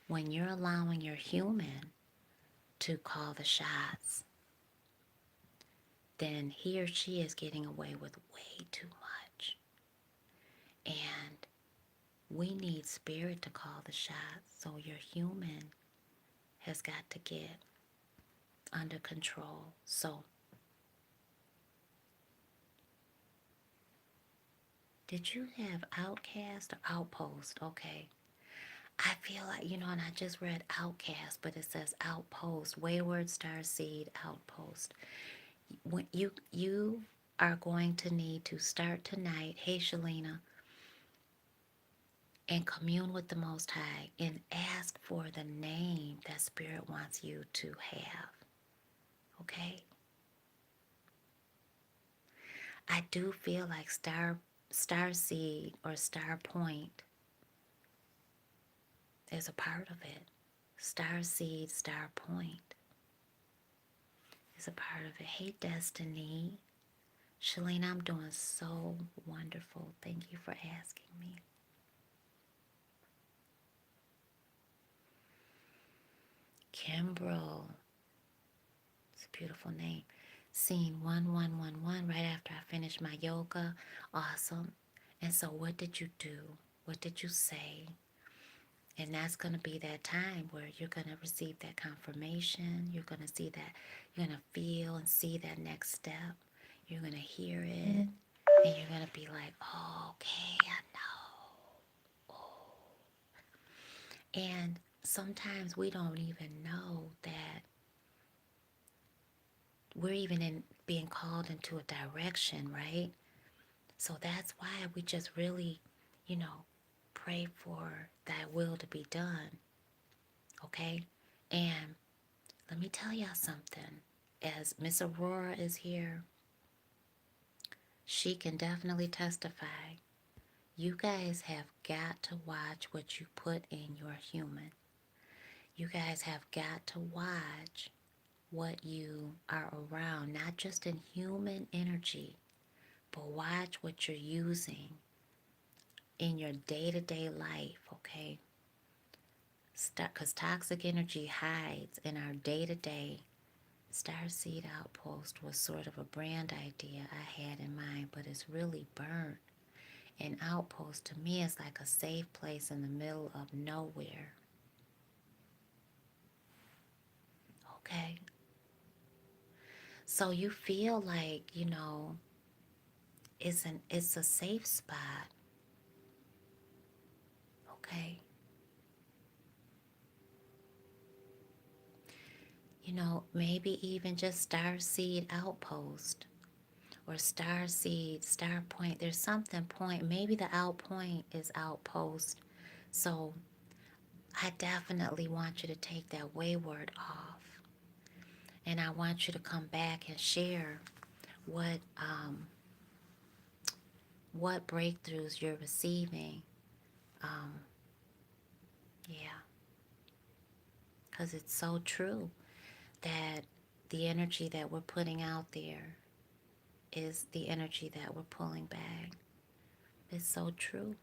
Speaker 1: when you're allowing your human to call the shots, then he or she is getting away with way too much. And we need spirit to call the shots, so your human has got to get under control. So, did you have outcast or outpost? Okay. I feel like, and I just read outcast, but it says outpost, wayward starseed outpost. When you are going to need to start tonight, hey Shalina, and commune with the Most High and ask for the name that Spirit wants you to have. Okay? I do feel like Starseed or Star Point is a part of it. Starseed, Star Point is a part of it. Hey Destiny. Shalina, I'm doing so wonderful. Thank you for asking me. Kimbrel. It's a beautiful name. Scene 1111 right after I finished my yoga. Awesome. And so what did you do? What did you say? And that's going to be that time where you're going to receive that confirmation. You're going to see that. You're going to feel and see that next step. You're going to hear it. And you're going to be like, oh, okay, I know. Oh. And sometimes we don't even know that we're even being called into a direction, right? So that's why we just really, pray for that will to be done, okay? And let me tell y'all something. As Miss Aurora is here, she can definitely testify. You guys have got to watch what you put in your human. You guys have got to watch what you are around, not just in human energy, but watch what you're using in your day-to-day life, okay? Because toxic energy hides in our day-to-day. Starseed Outpost was sort of a brand idea I had in mind, but it's really burnt. An outpost to me is like a safe place in the middle of nowhere. Okay? So you feel like, it's a safe spot. Okay? Maybe even just Starseed Outpost or Starseed, Star Point. There's something point. Maybe the out point is Outpost. So I definitely want you to take that wayward off. And I want you to come back and share what what breakthroughs you're receiving. Um, yeah, because it's so true that the energy that we're putting out there is the energy that we're pulling back. It's so true.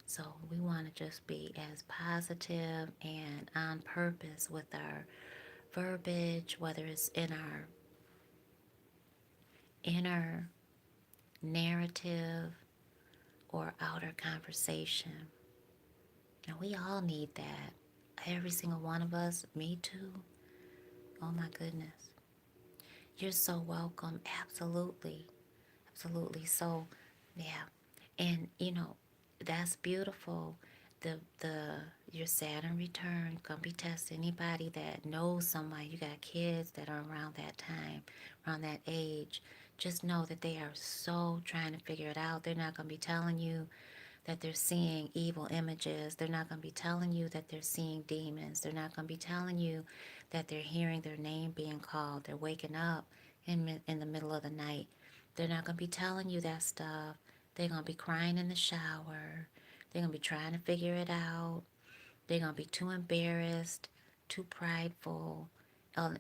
Speaker 1: So we want to just be as positive and on purpose with our verbiage, whether it's in our inner narrative or outer conversation. And we all need that. Every single one of us, me too. Oh my goodness. You're so welcome. Absolutely. Absolutely. So, yeah. And that's beautiful. The your Saturn return gonna be tested. Anybody that knows somebody, you got kids that are around that time, around that age, just know that they are so trying to figure it out. They're not gonna be telling you that they're seeing evil images. They're not going to be telling you that they're seeing demons. They're not going to be telling you that they're hearing their name being called. They're waking up in the middle of the night. They're not going to be telling you that stuff. They're going to be crying in the shower. They're going to be trying to figure it out. They're going to be too embarrassed, too prideful,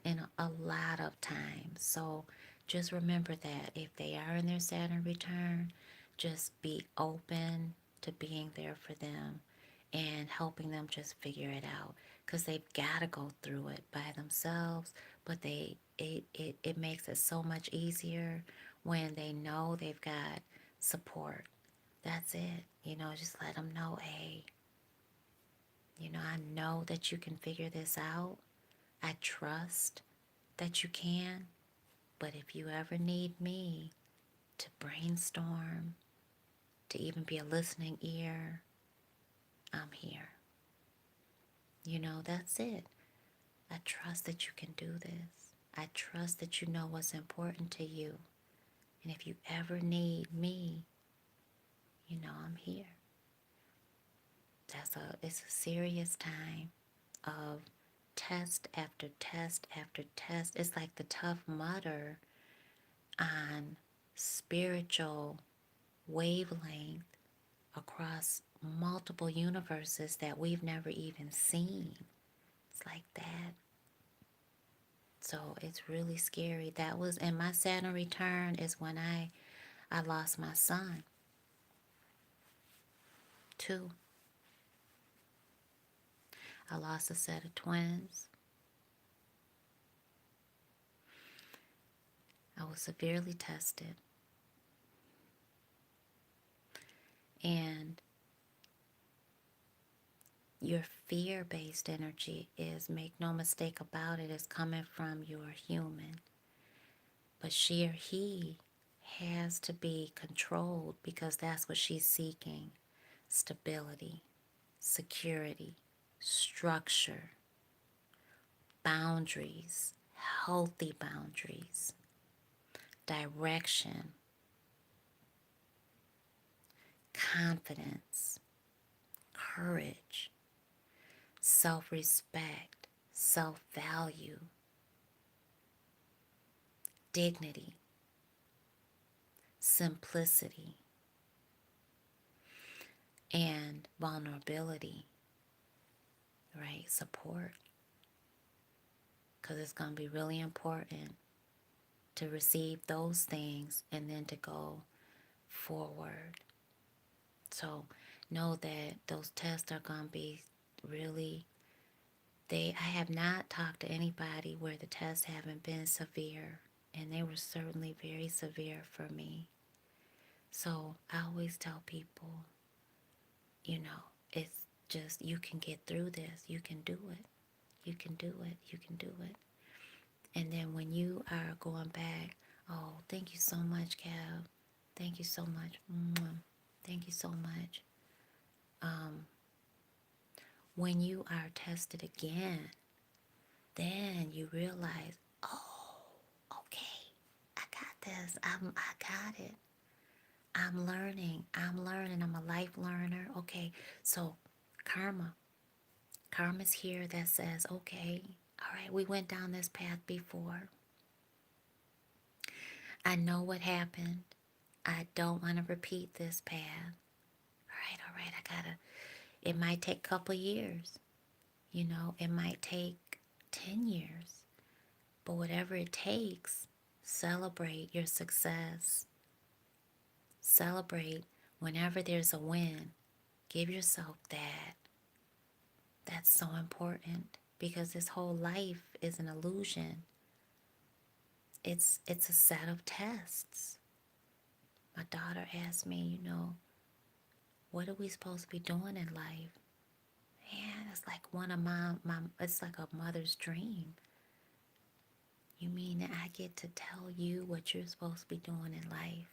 Speaker 1: in a lot of times. So just remember that if they are in their Saturn return, just be open to being there for them and helping them just figure it out, because they've got to go through it by themselves, but it makes it so much easier when they know they've got support. That's it. Just let them know, hey, I know that you can figure this out. I trust that you can. But if you ever need me to brainstorm, to even be a listening ear, I'm here. That's it. I trust that you can do this. I trust that you know what's important to you. And if you ever need me, I'm here. It's a serious time of test after test after test. It's like the Tough Mudder on spiritual wavelength across multiple universes that we've never even seen. It's like that. So it's really scary. That was in my Saturn return is when I lost my son too. I lost a set of twins. I was severely tested. And your fear-based energy is, make no mistake about it, is coming from your human. But she or he has to be controlled because that's what she's seeking. Stability, security, structure, boundaries, healthy boundaries, direction, confidence, courage, self-respect, self-value, dignity, simplicity, and vulnerability, right? Support, because it's going to be really important to receive those things and then to go forward. So know that those tests are going to be really, I have not talked to anybody where the tests haven't been severe, and they were certainly very severe for me. So I always tell people, it's just, you can get through this. You can do it. You can do it. You can do it. And then when you are going back, oh, thank you so much, Kev. Thank you so much. Thank you so much. When you are tested again, then you realize, oh, okay, I got this. I got it. I'm learning. I'm learning. I'm a life learner. Okay, so karma. Karma's here that says, okay, all right, we went down this path before. I know what happened. I don't want to repeat this path. All right, it might take a couple years. It might take 10 years. But whatever it takes, celebrate your success. Celebrate whenever there's a win. Give yourself that. That's so important because this whole life is an illusion. It's a set of tests. My daughter asked me, what are we supposed to be doing in life? Man, it's like one of it's like a mother's dream. You mean that I get to tell you what you're supposed to be doing in life?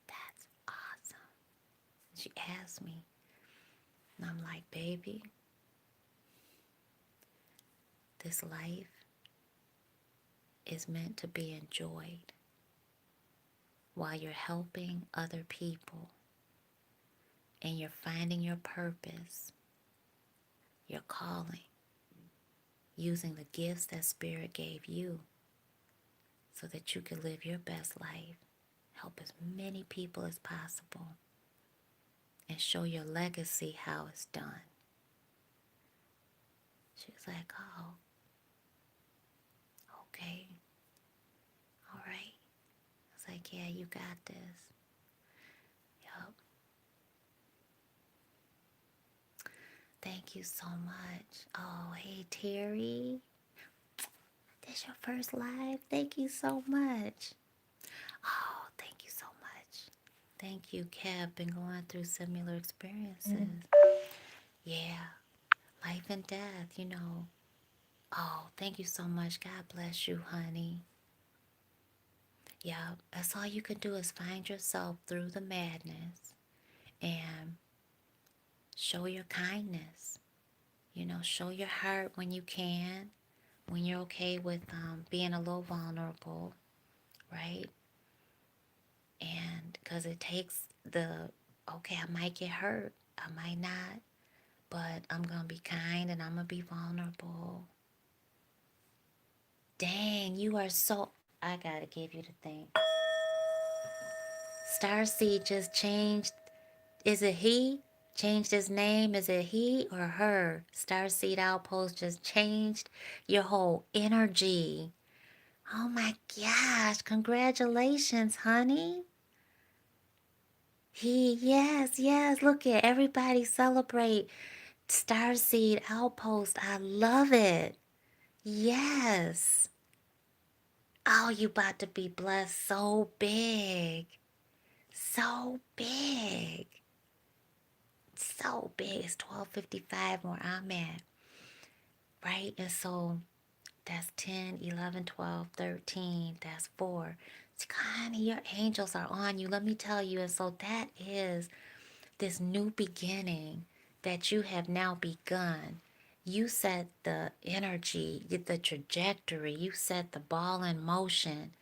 Speaker 1: That's awesome. She asked me, and I'm like, baby, this life is meant to be enjoyed while you're helping other people and you're finding your purpose, your calling, using the gifts that Spirit gave you so that you can live your best life, help as many people as possible, and show your legacy how it's done. She was like, oh, okay, all right. I was like, yeah, you got this. Yup. Thank you so much. Oh, hey, Terry. This your first live? Thank you so much. Oh, thank you so much. Thank you, Kev. Been going through similar experiences. Yeah, life and death. Oh, thank you so much. God bless you, honey. Yeah, that's all you can do is find yourself through the madness and show your kindness. Show your heart when you can, when you're okay with being a little vulnerable, right? And because it takes okay, I might get hurt, I might not, but I'm going to be kind and I'm going to be vulnerable. Dang, you are so, I got to give you the thing. Starseed just changed. Is it he? Changed his name? Is it he or her? Starseed Outpost just changed your whole energy. Oh my gosh, congratulations, honey. Yes, look at everybody celebrate Starseed Outpost. I love it. Yes. Oh, you about to be blessed so big. So big. So big. It's 12:55 where I'm at. Right? And so that's 10, 11, 12, 13. That's 4. Honey, your angels are on you. Let me tell you. And so that is this new beginning that you have now begun. You set the energy, the trajectory, you set the ball in motion.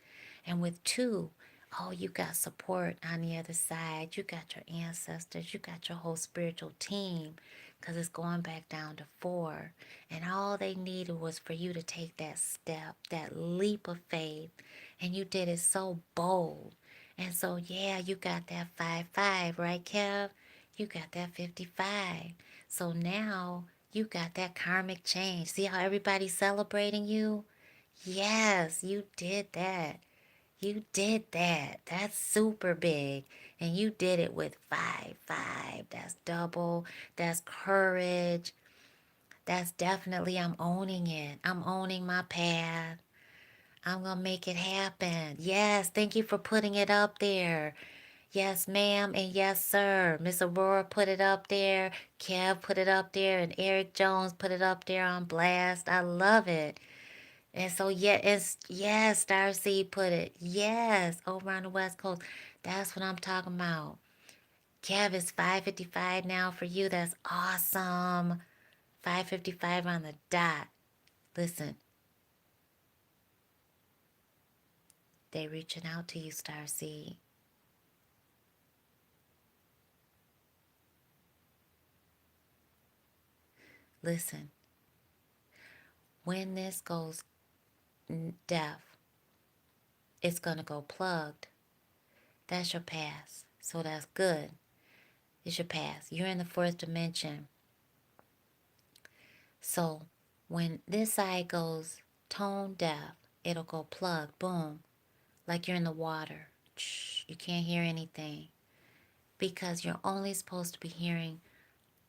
Speaker 1: And with 2, oh, you got support on the other side. You got your ancestors, you got your whole spiritual team because it's going back down to 4. And all they needed was for you to take that step, that leap of faith. And you did it so bold. And so, yeah, you got that 5-5, right, Kev? You got that 55. So now you got that karmic change. See how everybody's celebrating you? Yes, you did that. You did that. That's super big. And you did it with 5. That's double. That's courage. That's definitely, I'm owning it. I'm owning my path. I'm going to make it happen. Yes, thank you for putting it up there. Yes, ma'am, and yes, sir. Miss Aurora put it up there. Kev put it up there. And Eric Jones put it up there on blast. I love it. And so, yeah, it's, yes, Starseed put it. Yes, over on the West Coast. That's what I'm talking about. Kev, it's 5:55 now for you. That's awesome. 5:55 on the dot. Listen, they reaching out to you, Starseed. Listen, when this goes deaf, it's going to go plugged. That's your past. So that's good. It's your past. You're in the fourth dimension. So when this side goes tone deaf, it'll go plug, boom, like you're in the water. Shh, you can't hear anything because you're only supposed to be hearing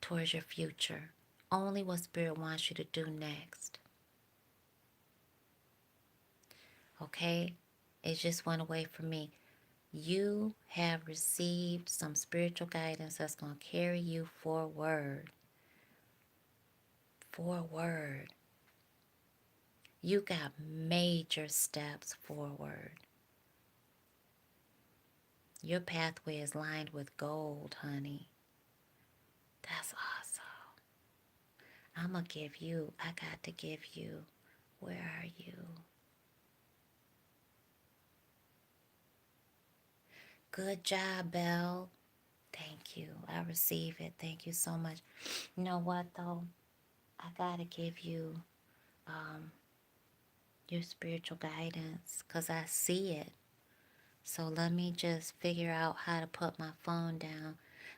Speaker 1: towards your future. Only what Spirit wants you to do next. Okay? It just went away from me. You have received some spiritual guidance that's going to carry you forward. Forward. You got major steps forward. Your pathway is lined with gold, honey. That's awesome. I'm going to give you, I got to give you, where are you? Good job, Belle. Thank you. I receive it. Thank you so much. You know what, though? I got to give you your spiritual guidance because I see it. So let me just figure out how to put my phone down.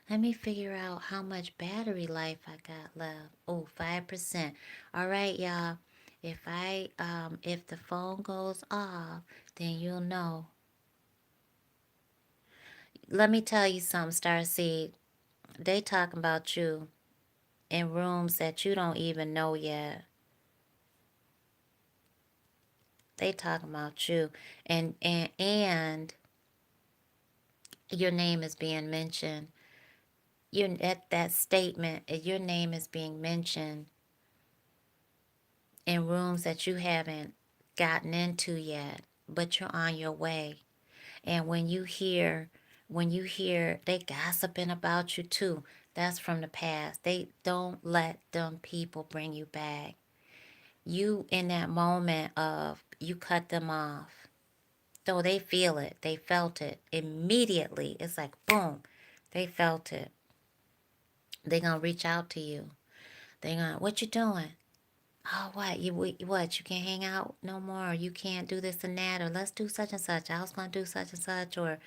Speaker 1: Let me figure out how much battery life I got left. Oh, 5%. All right, y'all. If the phone goes off, then you'll know. Let me tell you something, Starseed. They talking about you in rooms that you don't even know yet. They talking about you, and your name is being mentioned. You at that statement, your name is being mentioned in rooms that you haven't gotten into yet, but you're on your way. And when you hear they gossiping about you too, that's from the past. They don't let them people bring you back. You in that moment of you cut them off. Though they feel it. They felt it immediately. It's like boom. They felt it. They gonna reach out to you. They gonna, what you doing? Oh, what? What? You can't hang out no more, or you can't do this and that, or let's do such and such. I was gonna do such and such, or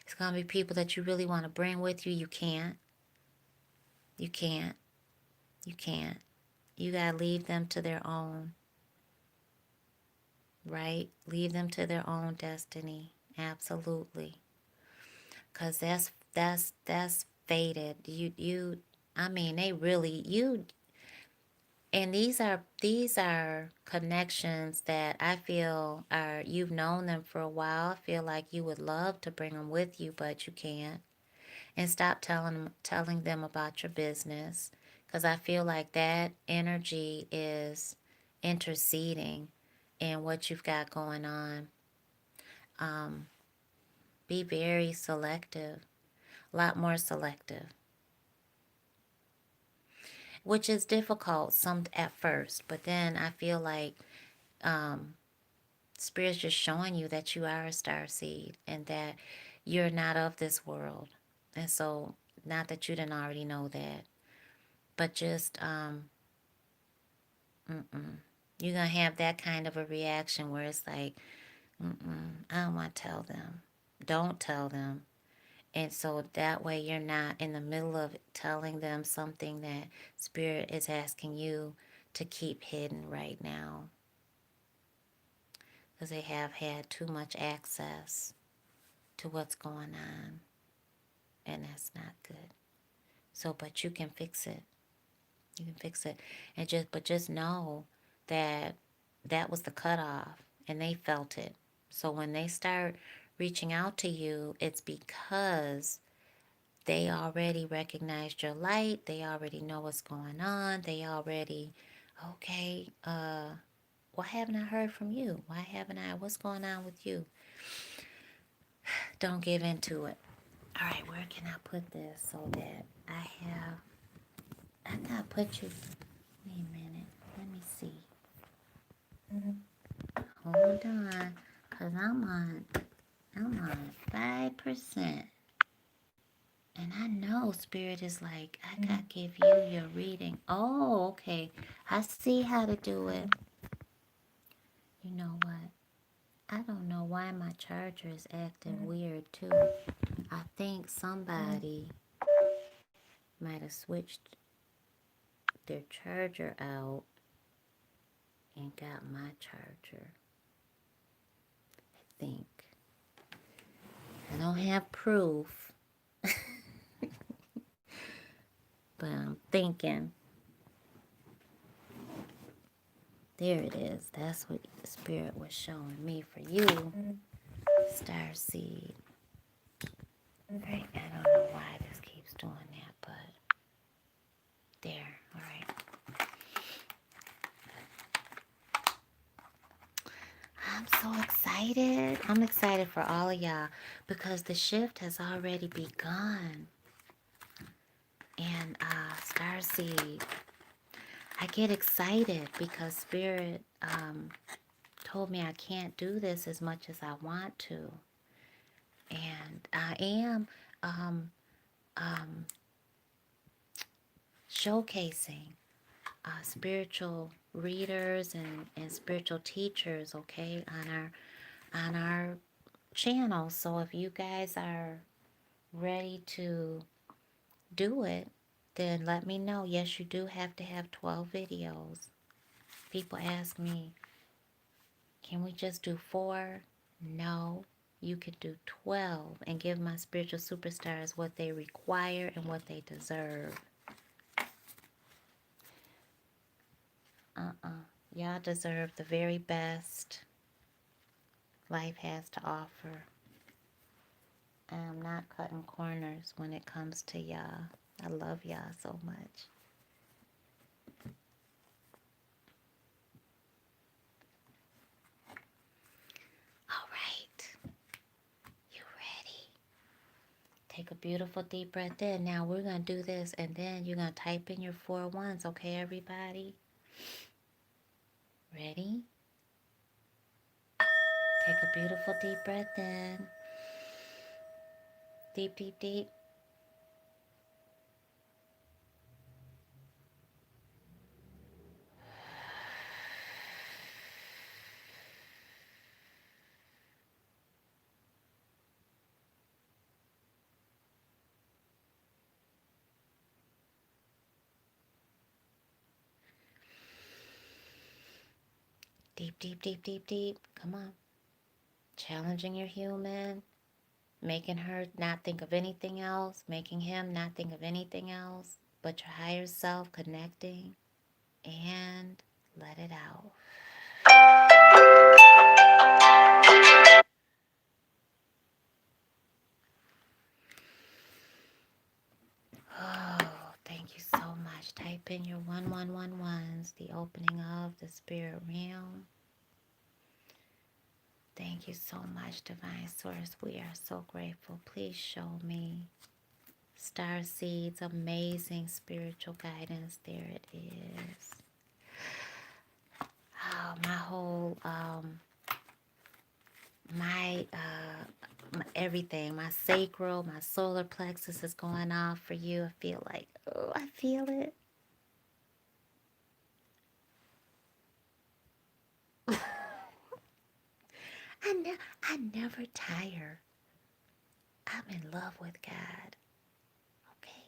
Speaker 1: it's gonna be people that you really want to bring with you. You can't. You can't. You can't. You gotta leave them to their own, right? Leave them to their own destiny. Absolutely. Cause that's fated. I mean, they really you. And these are connections that I feel are, you've known them for a while. I feel like you would love to bring them with you, but you can't. And stop telling them about your business, because I feel like that energy is interceding in what you've got going on. Um, be very selective, a lot more selective, which is difficult some at first, but then I feel like um, Spirit's just showing you that you are a star seed and that you're not of this world. And so, not that you didn't already know that, but just, you're going to have that kind of a reaction where it's like, I don't want to tell them. Don't tell them. And so that way you're not in the middle of telling them something that Spirit is asking you to keep hidden right now. Because they have had too much access to what's going on. And that's not good. So, but you can fix it. You can fix it. But just know that that was the cutoff and they felt it. So when they start reaching out to you, it's because they already recognized your light. They already know what's going on. They already, okay, why haven't I heard from you? What's going on with you? Don't give into it. All right, where can I put this so that I gotta put you, wait a minute, let me see. Hold on, cause I'm on 5%. And I know Spirit is like, I gotta give you your reading. Oh, okay. I see how to do it. You know what? I don't know why my charger is acting weird too. I think somebody might have switched their charger out and got my charger. I think. I don't have proof, but I'm thinking. There it is. That's what the Spirit was showing me for you, Starseed. Right, I don't know why this keeps doing that, but there, all right. I'm so excited. I'm excited for all of y'all because the shift has already begun. And Starseed, I get excited because Spirit told me I can't do this as much as I want to. And I am showcasing spiritual readers and spiritual teachers, okay, on our channel. So if you guys are ready to do it, then let me know. Yes, you do have to have 12 videos. People ask me, can we just do 4? No, you can do 12 and give my spiritual superstars what they require and what they deserve. Y'all deserve the very best life has to offer. I'm not cutting corners when it comes to y'all. I love y'all so much. All right. You ready? Take a beautiful deep breath in. Now we're going to do this and then you're going to type in your 4 ones, okay, everybody? Ready? Take a beautiful deep breath in. Deep, deep, deep. Deep, deep, deep, deep, deep. Come on. Challenging your human. Making her not think of anything else. Making him not think of anything else but your higher self, connecting. And let it out. Oh, thank you so much. Type in your 1111s, the opening of the spirit realm. Thank you so much, Divine Source. We are so grateful. Please show me Starseed's amazing spiritual guidance. There it is. Oh, my whole, my everything, my sacral, my solar plexus is going off for you. I feel like, oh, I feel it. I never tire. I'm in love with God. Okay.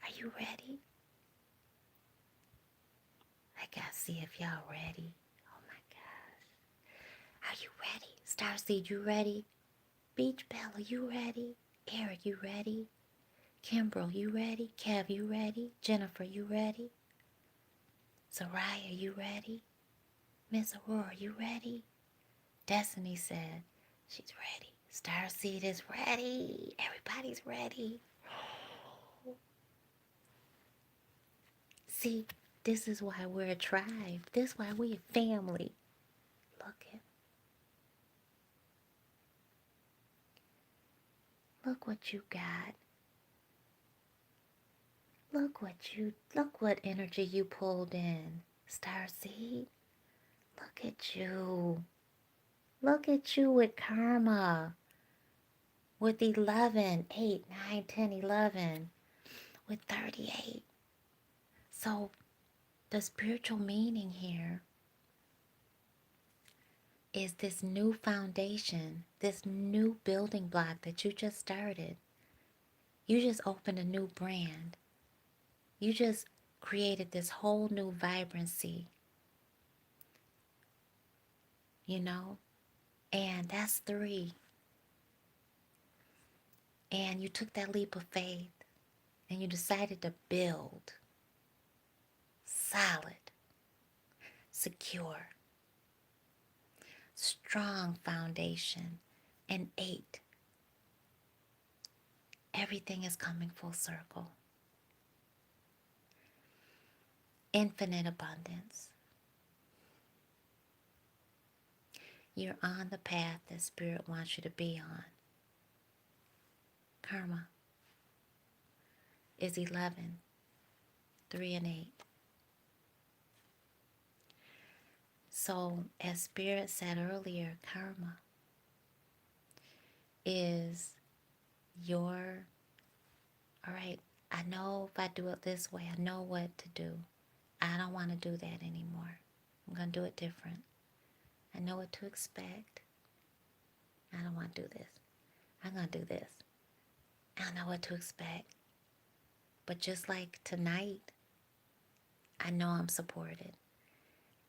Speaker 1: Are you ready? I gotta see if y'all ready. Oh my gosh. Are you ready? Starseed, you ready? Beach Bella, you ready? Eric, you ready? Kimbrel, you ready? Kev, you ready? Jennifer, you ready? Soraya, you ready? Miss Aurora, you ready? Destiny said she's ready. Starseed is ready. Everybody's ready. See, this is why we're a tribe. This is why we're a family. Look what you got. Look what energy you pulled in. Starseed, look at you. Look at you with karma. With 11, 8, 9, 10, 11. With 38. So the spiritual meaning here is this new foundation, this new building block that you just started. You just opened a new brand. You just created this whole new vibrancy, you know? And that's 3. And you took that leap of faith and you decided to build solid, secure, strong foundation. And 8, everything is coming full circle. Infinite abundance. You're on the path that Spirit wants you to be on. Karma is 11, 3 and 8. So, as Spirit said earlier, karma is your, all right, I know if I do it this way, I know what to do. I don't want to do that anymore. I'm going to do it different. I know what to expect. I don't want to do this. I'm going to do this. I don't know what to expect. But just like tonight, I know I'm supported.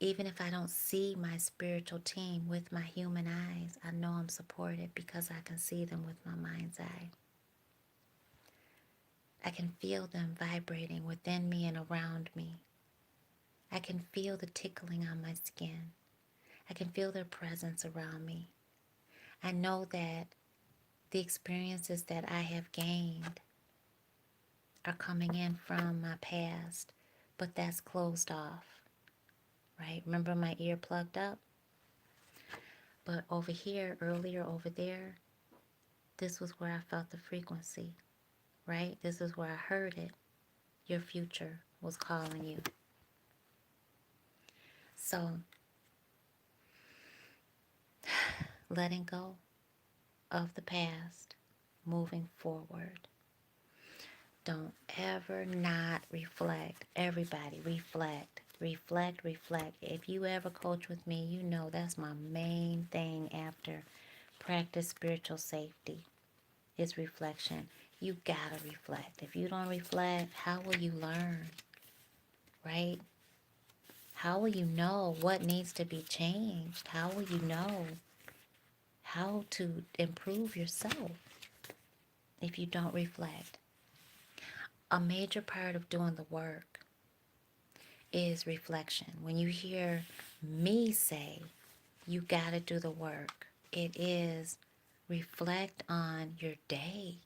Speaker 1: Even if I don't see my spiritual team with my human eyes, I know I'm supported because I can see them with my mind's eye. I can feel them vibrating within me and around me. I can feel the tickling on my skin. I can feel their presence around me. I know that the experiences that I have gained are coming in from my past, but that's closed off, right? Remember my ear plugged up? But over here, earlier over there, this was where I felt the frequency, right? This is where I heard it. Your future was calling you. So, letting go of the past, moving forward. Don't ever not reflect. Everybody, reflect. Reflect, reflect. If you ever coach with me, you know that's my main thing after practice spiritual safety is reflection. You gotta reflect. If you don't reflect, how will you learn? Right? How will you know what needs to be changed? How will you know how to improve yourself if you don't reflect? A major part of doing the work is reflection. When you hear me say you gotta do the work, it is reflect on your day.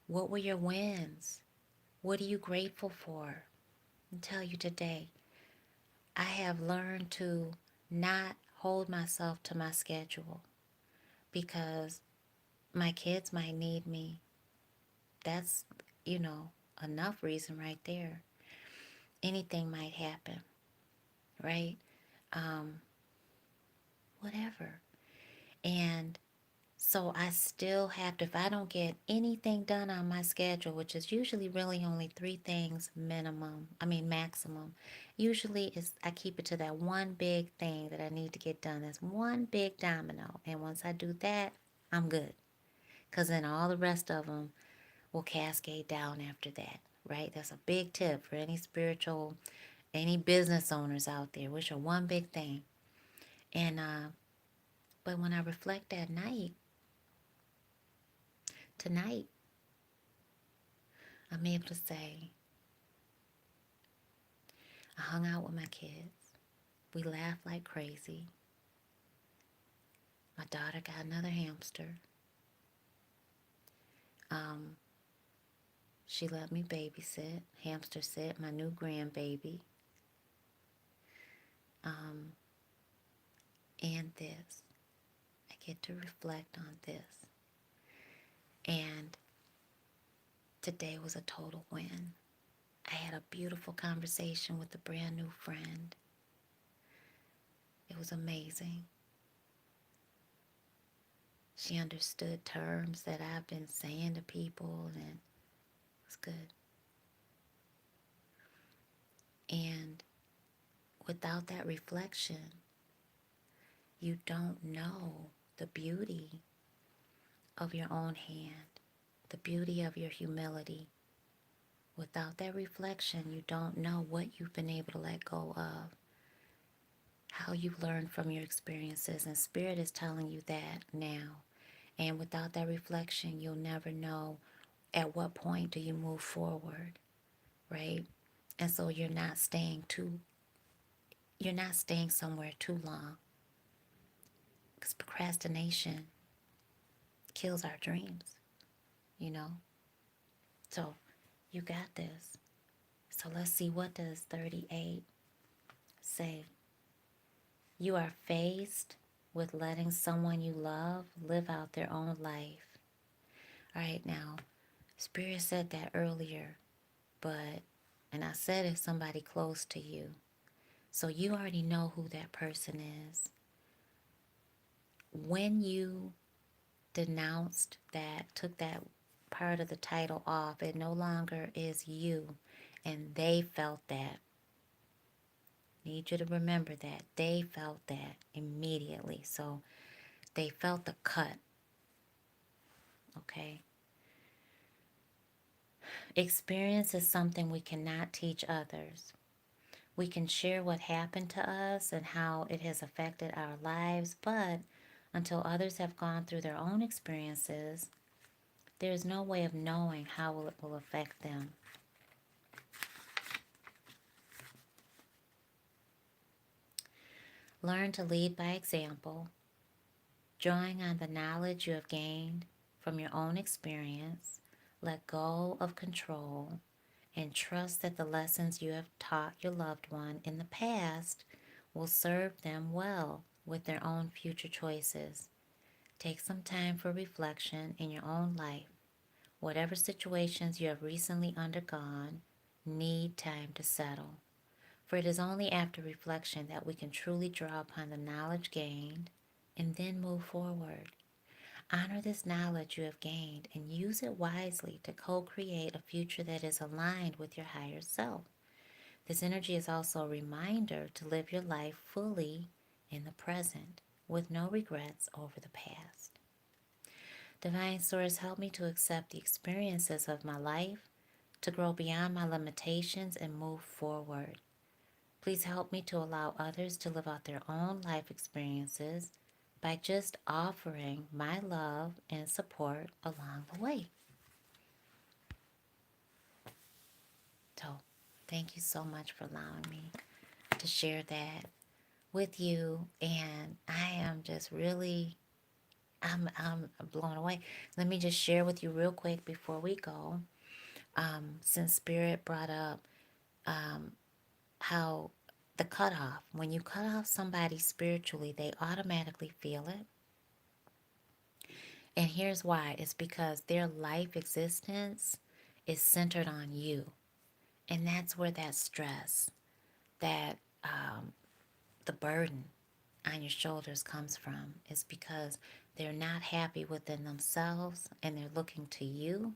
Speaker 1: What were your wins? What are you grateful for? I'll tell you today, I have learned to not hold myself to my schedule because my kids might need me. That's, enough reason right there. Anything might happen, right? Um, whatever. And so I still have to, if I don't get anything done on my schedule, which is usually really only 3 things maximum. Usually I keep it to that one big thing that I need to get done. That's one big domino. And once I do that, I'm good. because then all the rest of them will cascade down after that, right? That's a big tip for any spiritual, any business owners out there. Wish are one big thing. And but when I reflect at night, tonight, I'm able to say, I hung out with my kids. We laughed like crazy. My daughter got another hamster. Um, she let me hamster sit my new grandbaby. Um, and this. I get to reflect on this. And today was a total win. I had a beautiful conversation with a brand new friend. It was amazing. She understood terms that I've been saying to people, and it was good. And without that reflection, you don't know the beauty of your own hand, the beauty of your humility. Without that reflection, you don't know what you've been able to let go of, how you've learned from your experiences, and Spirit is telling you that now. And without that reflection, you'll never know at what point do you move forward, right? And so you're not staying somewhere too long, because procrastination kills our dreams, you know? So you got this. So let's see, what does 38 say? You are faced with letting someone you love live out their own life. All right, now, Spirit said that earlier, and I said if somebody close to you. So you already know who that person is. When you denounced that, took that part of the title off, it no longer is you. And they felt that. Need you to remember that. They felt that immediately. So they felt the cut. Okay? Experience is something we cannot teach others. We can share what happened to us and how it has affected our lives, but until others have gone through their own experiences, there is no way of knowing how it will affect them. Learn to lead by example, drawing on the knowledge you have gained from your own experience. Let go of control and trust that the lessons you have taught your loved one in the past will serve them well with their own future choices. Take some time for reflection in your own life. Whatever situations you have recently undergone need time to settle. For it is only after reflection that we can truly draw upon the knowledge gained and then move forward. Honor this knowledge you have gained and use it wisely to co-create a future that is aligned with your higher self. This energy is also a reminder to live your life fully in the present with no regrets over the past. Divine Source, help me to accept the experiences of my life, to grow beyond my limitations and move forward. Please help me to allow others to live out their own life experiences by just offering my love and support along the way. So, thank you so much for allowing me to share that with you. And I am just really, I'm blown away. Let me just share with you real quick before we go. Since Spirit brought up how the cutoff, when you cut off somebody spiritually, they automatically feel it. And here's why. It's because their life existence is centered on you. And that's where that stress, that the burden on your shoulders comes from. Is because they're not happy within themselves and they're looking to you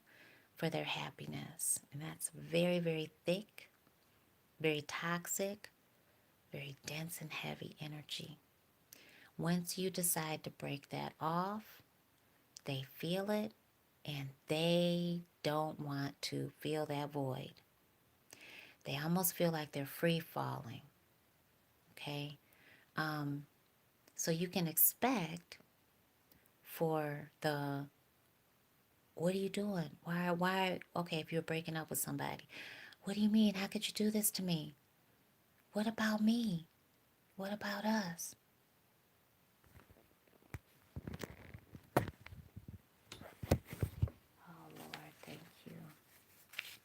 Speaker 1: for their happiness. And that's very, very thick, very toxic, very dense and heavy energy. Once you decide to break that off, they feel it and they don't want to fill that void. They almost feel like they're free falling. Okay? Um, so you can expect for the, what are you doing? Okay, if you're breaking up with somebody, what do you mean? How could you do this to me? What about me? What about us?